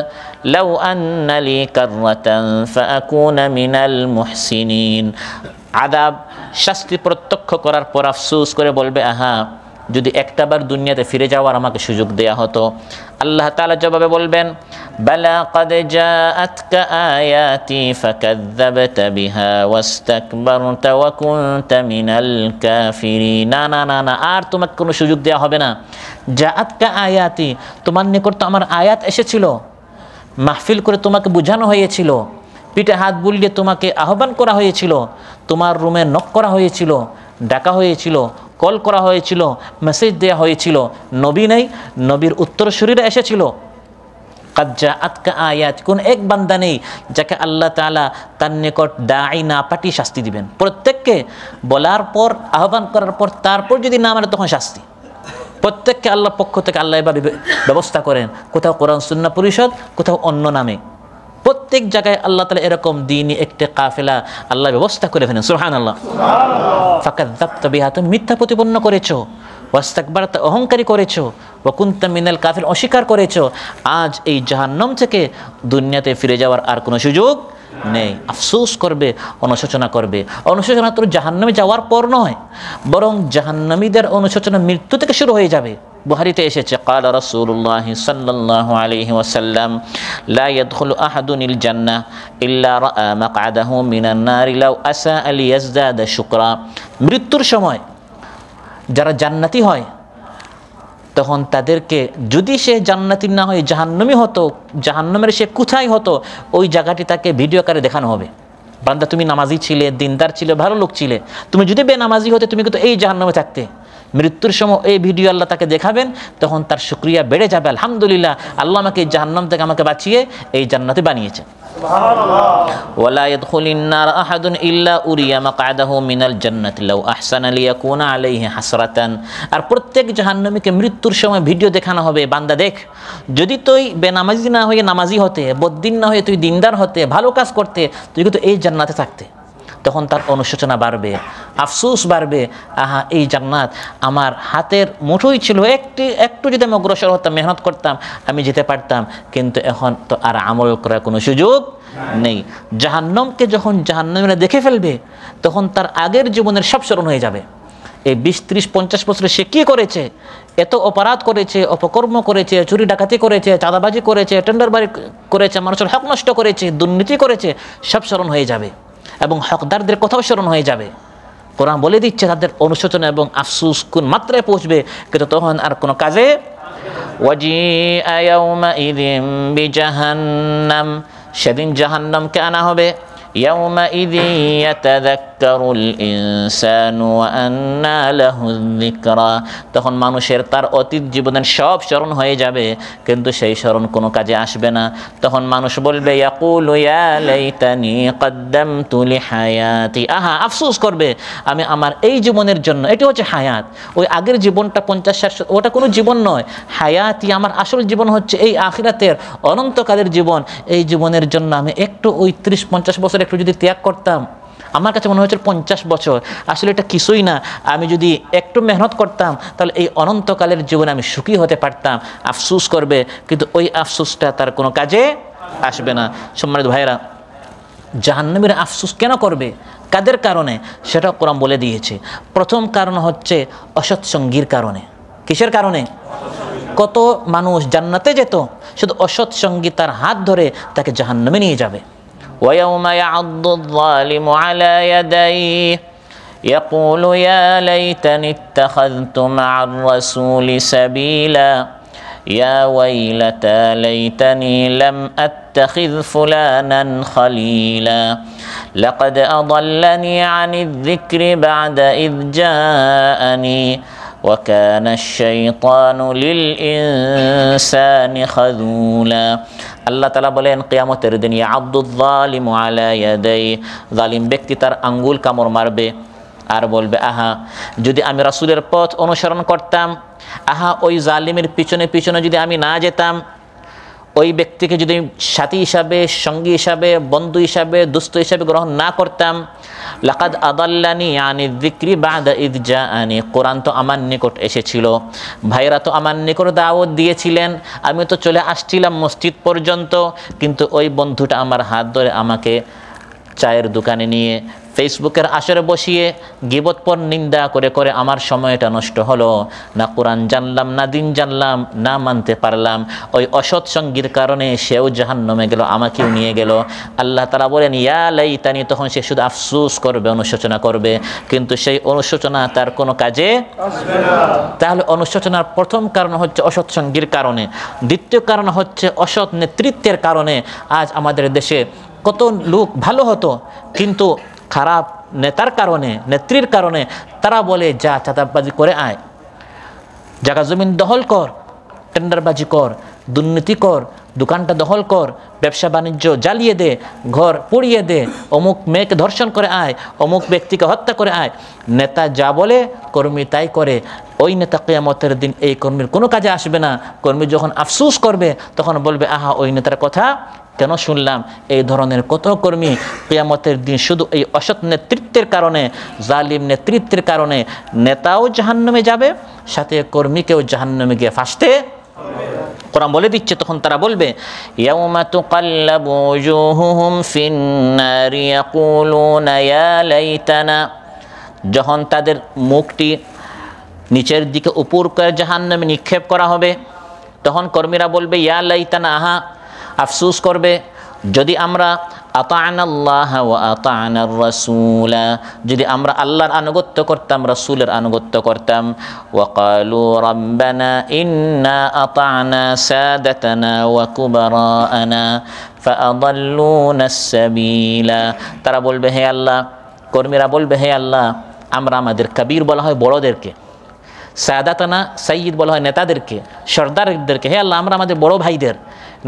লাউ আন্না লি কাররাতান ফাআকুনা মিনাল মুহসিনিন, আযাব শাস্তি প্রত্যক্ষ করার পর আফসোস করে বলবে, আহা যদি একটাবার দুনিয়াতে ফিরে যাওয়ার আমাকে সুযোগ দেয়া হতো। আল্লাহ তাআলা জবাবে বলবেন, বালা ক্বাদ জাআতকা আয়াতি ফাকাযযাবতা বিহা ওয়াস্তাকবারতা ওয়া কুনতা মিনাল কাফিরিন। না না না না, আর তোমাকে কোনো সুযোগ দেয়া হবে না। জাআতকা আয়াতি, তোমার নিকট তো আমার আয়াত এসেছিল, মাহফিল করে তোমাকে বোঝানো হয়েছিল, পিঠে হাত বুলিয়ে তোমাকে আহ্বান করা হয়েছিল, তোমার রুমে নক করা হয়েছিল, ডাকা হয়েছিল, কল করা হয়েছিল, মেসেজ দেওয়া হয়েছিল। নবী নেই, নবীর উত্তরসূরিরা এসেছিল। কাদ জাআতকা আয়াত, কোন এক বান্দা নেই যাকে আল্লাহ তাআলা তার নিকট দাঈ না পাঠিয়ে শাস্তি দিবেন। প্রত্যেককে বলার পর, আহ্বান করার পর, তারপর যদি না মানে তখন শাস্তি। প্রত্যেককে আল্লাহর পক্ষ থেকে আল্লাহ এভাবে ব্যবস্থা করেন, কোথাও কোরআন সুন্নাহ পরিষদ, কোথাও অন্য নামে। প্রত্যেক জায়গায় আল্লাহ তাআলা এরকম দ্বীনি একটা কাফেলা আল্লাহ ব্যবস্থা করে ফেলেন। সুবহানাল্লাহ। ফাকাযযাবতা বিহা, তুমি মিথ্যা প্রতিপন্ন করেছো, ওয়াস্তাকবারতা অহংকারী করেছো, ওয়া কুনতা মিনাল কাফির অস্বীকার করেছো। আজ এই জাহান্নাম থেকে দুনিয়াতে ফিরে যাওয়ার আর কোনো সুযোগ নেই। আফসোস করবে, অনুশোচনা করবে। অনুশোচনা তো জাহান্নামে যাওয়ার পর নয়, বরং জাহান্নামীদের অনুশোচনা মৃত্যু থেকে শুরু হয়ে যাবে। বুখারীতে এসেছে, ক্বালা রাসূলুল্লাহ সাল্লাল্লাহু আলাইহি ওয়াসাল্লাম, লা ইয়াদখুলু আহাদুনিল জান্নাহ ইল্লা রাআ মাকআদাহু মিনান নারি লাউ আসাআ লিয়াজদাদা শুকরা। মৃত্যুর সময় যারা জান্নাতি হয় তখন তাদেরকে, যদি সে জান্নাতি না হয়ে জাহান্নামী হতো, জাহান্নামের সে কোথায় হতো, ওই জায়গাটি তাকে ভিডিও আকারে দেখানো হবে। বান্দা তুমি নামাজি ছিলে, দিনদার ছিলে, ভালো লোক ছিলে, তুমি যদি বেনামাজি হতে তুমি কিন্তু এই জাহান্নামে থাকতে। মৃত্যুর সময় এই ভিডিও আল্লাহ তাকে দেখাবেন, তখন তার শুকরিয়া বেড়ে যাবে, আলহামদুলিল্লাহ আল্লাহ আমাকে এই জাহান্নাম থেকে আমাকে বাঁচিয়ে এই জান্নাতে বানিয়েছে। ওয়ালা ইয়াদখুলিন নার আহাদুন ইল্লা উরিয়া মাকআদাহু মিনাল জান্নাতি লাউ আহসানা লিয়াকুনা আলাইহি হাসরাতান। আর প্রত্যেক জাহান্নামীকে মৃত্যুর সময় ভিডিও দেখানো হবে, বান্দা দেখ, যদি তুই বেনামাজি না হয়ে নামাজি হতে, বদ্দিন না হয়ে তুই দিনদার হতে, ভালো কাজ করতে, তুই কিন্তু এই জান্নাতে থাকতে। তখন তার অনুশোচনা বাড়বে, আফসোস বাড়বে, আহা এই জান্নাত আমার হাতের মুঠোই ছিল, একটু যদি আমি অগ্রসর হতাম, মেহনত করতাম, আমি যেতে পারতাম, কিন্তু এখন তো আর আমল করার কোনো সুযোগ নেই। জাহান্নামকে যখন জাহান্নামীরা দেখে ফেলবে, তখন তার আগের জীবনের সব স্মরণ হয়ে যাবে। এই 20, 30, 50 বছরে সে কী করেছে, এত অপরাধ করেছে, অপকর্ম করেছে, চুরি ডাকাতি করেছে, চাঁদাবাজি করেছে, টেন্ডারবাজি করেছে, মানুষের হক নষ্ট করেছে, দুর্নীতি করেছে, সব স্মরণ হয়ে যাবে এবং হকদারদের কথাও স্মরণ হয়ে যাবে। কোরআন বলে দিচ্ছে তাদের অনুশোচনা এবং আফসোস কোন মাত্রায় পৌঁছবে, কিন্তু তখন আর কোনো কাজে। ওয়াজিআ ইয়াউমাইযিন বিজাহান্নাম, সেদিন জাহান্নামকে আনা হবে। ইয়াউমাইযিন ইয়াতাযাক্কারুল ইনসানু ওয়া আন্না লাহু যিকরা, তখন মানুষের তার অতীত জীবনের সব স্মরণ হয়ে যাবে, কিন্তু সেই স্মরণ কোনো কাজে আসবে না। তখন মানুষ বলবে, ইয়াকুলু ইয়া লাইতানি কদ্দামতু লিহায়াতি, আহা আফসোস করবে, আমি আমার এই জীবনের জন্য, এটি হচ্ছে হায়াত, ওই আগের জীবনটা 50-60 ওটা কোনো জীবন নয়। হায়াতি, আমার আসল জীবন হচ্ছে এই আখিরাতের অনন্তকালের জীবন। এই জীবনের জন্য আমি একটু ওই 30-50 বছর একটু যদি ত্যাগ করতাম, আমার কাছে মনে হয়েছিল 50 বছর, আসলে এটা কিছুই না, আমি যদি একটু মেহনত করতাম তাহলে এই অনন্তকালের জীবনে আমি সুখী হতে পারতাম। আফসোস করবে, কিন্তু ওই আফসোসটা তার কোনো কাজে আসবে না। সম্মানিত ভাইরা, জাহান্নামীরা আফসোস কেন করবে, কাদের কারণে, সেটা কোরআন বলে দিয়েছে। প্রথম কারণ হচ্ছে অসৎসঙ্গীর কারণে। কিসের কারণে? কত মানুষ জান্নাতে যেত, শুধু অসৎসঙ্গী তার হাত ধরে তাকে জাহান্নামে নিয়ে যাবে। ويوم يعض الظالم على يديه يقول يا ليتني اتخذت مع الرسول سبيلا يا ويلتى ليتني لم أتخذ فلانا خليلا لقد أضلني عن الذكر بعد إذ جاءني وكان الشيطان للإنسان خذولا। আল্লাহ তাআলা বলেন কিয়ামতের দিন ইয়াদুয যালিমু আলা ইয়াদাই, জালিম ব্যক্তি তার আঙ্গুল কামড় মারবে আর বলবে, আহা যদি আমি রাসূলের পথ অনুসরণ করতাম, আহা ওই জালিমের পিছনে পিছনে যদি আমি না যেতাম, ওই ব্যক্তিকে যদি সাথী হিসাবে, সঙ্গী হিসাবে, বন্ধু হিসাবে, দোস্ত হিসাবে গ্রহণ না করতাম, লাকাদ আদাল্লানি আনি যিকরি বাদা ইয জাআনি, কোরআন তো আমার নিকট এসেছিল, ভাইরা তো আমার নিকট দাওয়াত দিয়েছিলেন, আমি তো চলে আসছিলাম মসজিদ পর্যন্ত, কিন্তু ওই বন্ধুটা আমার হাত ধরে আমাকে চায়ের দোকানে নিয়ে ফেসবুকের আসরে বসিয়ে গীবত পর নিন্দা করে করে আমার সময়টা নষ্ট হলো। না কোরআন জানলাম, না দিন জানলাম, না মানতে পারলাম। ওই অসৎ সঙ্গীর কারণে সেও জাহান্নামে গেল, আমাকেও নিয়ে গেল। আল্লাহ তাআলা বলেন ইয়া লাইতানি, তখন সে শুধু আফসোস করবে, অনুশোচনা করবে, কিন্তু সেই অনুশোচনা তার কোনো কাজে আসবে না। তাহলে অনুশোচনার প্রথম কারণ হচ্ছে অসৎ সঙ্গীর কারণে। দ্বিতীয় কারণ হচ্ছে অসৎ নেতৃত্বের কারণে। আজ আমাদের দেশে কত লোক ভালো হতো, কিন্তু খারাপ নেতার কারণে, নেত্রীর কারণে তারা বলে যা চাঁদাবাজি করে আয়, জায়গা জমিন দখল কর, টেন্ডারবাজি কর, দুর্নীতি কর, দোকানটা দখল কর, ব্যবসা বাণিজ্য জ্বালিয়ে দে, ঘর পুড়িয়ে দে, অমুক মেয়েকে ধর্ষণ করে আয়, অমুক ব্যক্তিকে হত্যা করে আয়। নেতা যা বলে কর্মী তাই করে। ওই নেতা কিয়ামতের দিন এই কর্মীর কোনো কাজে আসবে না। কর্মী যখন আফসোস করবে তখন বলবে, আহা ওই নেতার কথা কেন শুনলাম। এই ধরনের কত কর্মী কিয়ামতের দিন শুধু এই অসৎ নেতৃত্বের কারণে, জালিম নেতৃত্বের কারণে নেতাও জাহান্নামে যাবে, সাথে কর্মীকেও জাহান্নামে গিয়ে ফাঁসতে। কোরআন বলে দিচ্ছে, তখন তারা বলবে ইয়াউমা তুকাল্লাবু ওজুহুহুম ফিন-নারি ইয়াকুলুনা ইয়া লাইতানা, যখন তাদের মুখটি নিচের দিকে উপর করে জাহান্নামে নিক্ষেপ করা হবে, তখন কর্মীরা বলবে ইয়া লাইতানা, আহা আফসোস করবে, যদি আমরা আতা'নাল্লাহ ওয়া আতা'নার রাসূলা, যদি আমরা আল্লাহর আনুগত্য করতাম, রাসূলের আনুগত্য করতাম। ওয়া ক্বালু রাব্বানা ইন্না আতা'না সাদাতানা ওয়া কুবারা'ানা ফাআদাল্লুনাস সাবিলা, তারা বলবে হে আল্লাহ, কর্মীরা বলবে হে আল্লাহ, আমরা আমাদের কবির বলা হয় বড়দেরকে, সাদাতানা সাইয়্যিদ বলা হয় নেতাদেরকে, সর্দারদেরকে, হে আল্লাহ আমরা আমাদের বড় ভাইদের,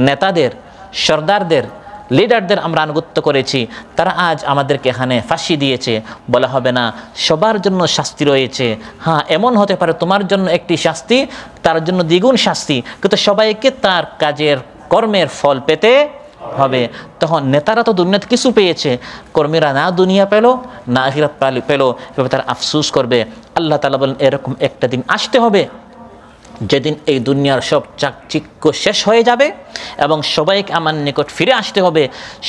নেতাদের, সর্দারদের, লিডারদের আমরা আনুগত্য করেছি, তারা আজ আমাদেরকে এখানে ফাঁসি দিয়েছে। বলা হবে না, সবার জন্য শাস্তি রয়েছে। হ্যাঁ, এমন হতে পারে তোমার জন্য একটি শাস্তি, তার জন্য দ্বিগুণ শাস্তি, কিন্তু সবাইকে তার কাজের কর্মের ফল পেতে হবে। তখন নেতারা তো দুনিয়াতে কিছু পেয়েছে, কর্মীরা না দুনিয়া পেল না আখিরাত পেল, এভাবে তারা আফসোস করবে। আল্লাহ তাআলা বলেন এরকম একটা দিন আসতে হবে যেদিন এই দুনিয়ার সব চাকচিক্য শেষ হয়ে যাবে এবং সবাইকে আমার নিকট ফিরে আসতে হবে।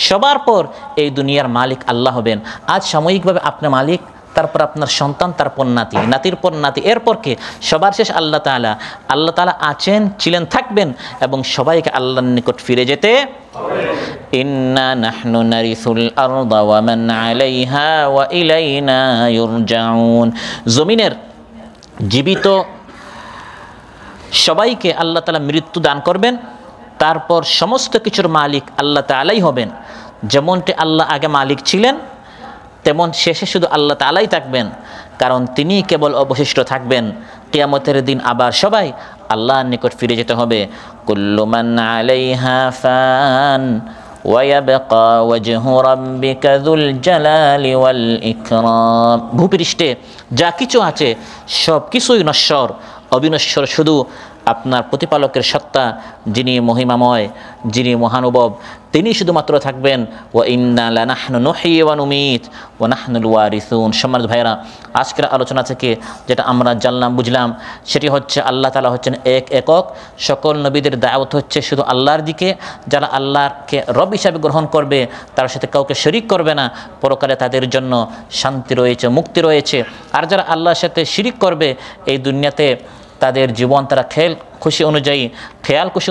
সবার পর এই দুনিয়ার মালিক আল্লাহ হবেন। আজ সাময়িকভাবে আপনার মালিক, তারপর আপনার সন্তান, তারপর নাতি, নাতির পর নাতি, এরপর কে? সবার শেষ আল্লাহ তাআলা। আল্লাহ তাআলা আছেন, ছিলেন, থাকবেন এবং সবাইকে আল্লাহর নিকট ফিরে যেতে হবে। ইন্না নাহনু নারিসুল আরদা ওয়া মান আলাইহা ওয়া ইলাইনা ইউরজাউন, জমিনের জীবিত সবাইকে আল্লাহ তাআলা মৃত্যু দান করবেন, তারপর সমস্ত কিছুর মালিক আল্লাহ তাআলাই হবেন। যেমনটি আল্লাহ আগে মালিক ছিলেন, তেমন শেষে শুধু আল্লাহ তাআলাই থাকবেন, কারণ তিনি কেবল অবশিষ্ট থাকবেন। কিয়ামতের দিন আবার সবাই আল্লাহর নিকট ফিরে যেতে হবে। কুল্লু মান আলাইহা ফান ওয়া ইয়াবকা ওয়াজহু রাব্বিকা যুল জালালি ওয়াল ইকরাম, ভূপৃষ্ঠে যা কিছু আছে সব কিছুই নশ্বর, অবিনশ্বর শুধু আপনার প্রতিপালকের সত্তা যিনি মহিমাময়, যিনি মহানুভব, তিনি শুধুমাত্র থাকবেন। ওয়া ইন্না লানাহনু নুহয়ি ওয়া নুমীত ওয়া নাহনুল ওয়ারিসুন। সম্মানিত ভাইরা, আজকের আলোচনা থেকে যেটা আমরা জানলাম বুঝলাম সেটি হচ্ছে আল্লাহ তাআলা হচ্ছেন একক। সকল নবীদের দাওয়াত হচ্ছে শুধু আল্লাহর দিকে। যারা আল্লাহকে রব হিসাবে গ্রহণ করবে, তার সাথে কাউকে শরীক করবে না, পরকালে তাদের জন্য শান্তি রয়েছে, মুক্তি রয়েছে। আর যারা আল্লাহর সাথে শিরিক করবে, এই দুনিয়াতে তাদের জীবন তারা খেয়াল খুশি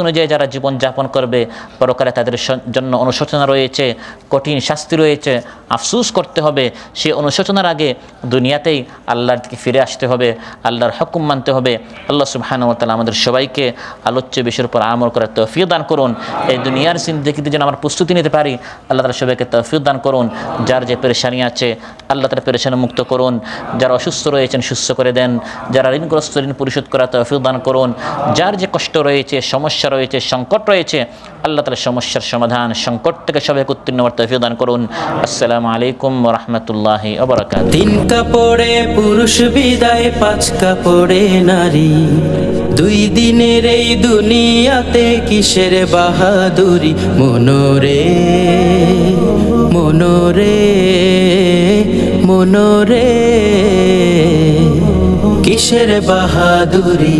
অনুযায়ী যারা জীবন যাপন করবে, পরকালে তাদের জন্য অনুশোচনা রয়েছে, কঠিন শাস্তি রয়েছে, আফসোস করতে হবে। সেই অনুশোচনার আগে দুনিয়াতেই আল্লাহর দিকে ফিরে আসতে হবে, আল্লাহর হুকুম মানতে হবে। আল্লাহ সুবহানাহু ওয়া তাআলা আমাদের সবাইকে আলোচ্য বিষয়ের উপর আমল করার তৌফিক দান করুন। এই দুনিয়ার জিন্দেগিতে যেন আমরা প্রস্তুতি নিতে পারি, আল্লাহ তাআলা সবাইকে তৌফিক দান করুন। যার যে পেরেশানি আছে আল্লাহ তাআলা পেরেশানি মুক্ত করুন। যারা অসুস্থ রয়েছেন সুস্থ করে দেন। যারা ঋণগ্রস্ত ঋণ পরিশোধ করার তৌফিক দান করুন। যার যে কষ্ট রয়েছে, সমস্যা রয়েছে, সংকট রয়েছে, আল্লাহ তাআলা সমস্যার সমাধান, সংকট থেকে সবাইকে উত্তীর্ণ হওয়ার তৌফিক দান করুন। আসসালামু আলাইকুম ওয়া রাহমাতুল্লাহি ওয়া বারাকাতুহু। 3 কাপড়ে পুরুষ বিদায়, 5 কাপড়ে নারী। 2 দিনের এই দুনিয়াতে কিসের বাহাদুরি। মনোরে মনোরে মনোরে কিসের বাহাদুরি।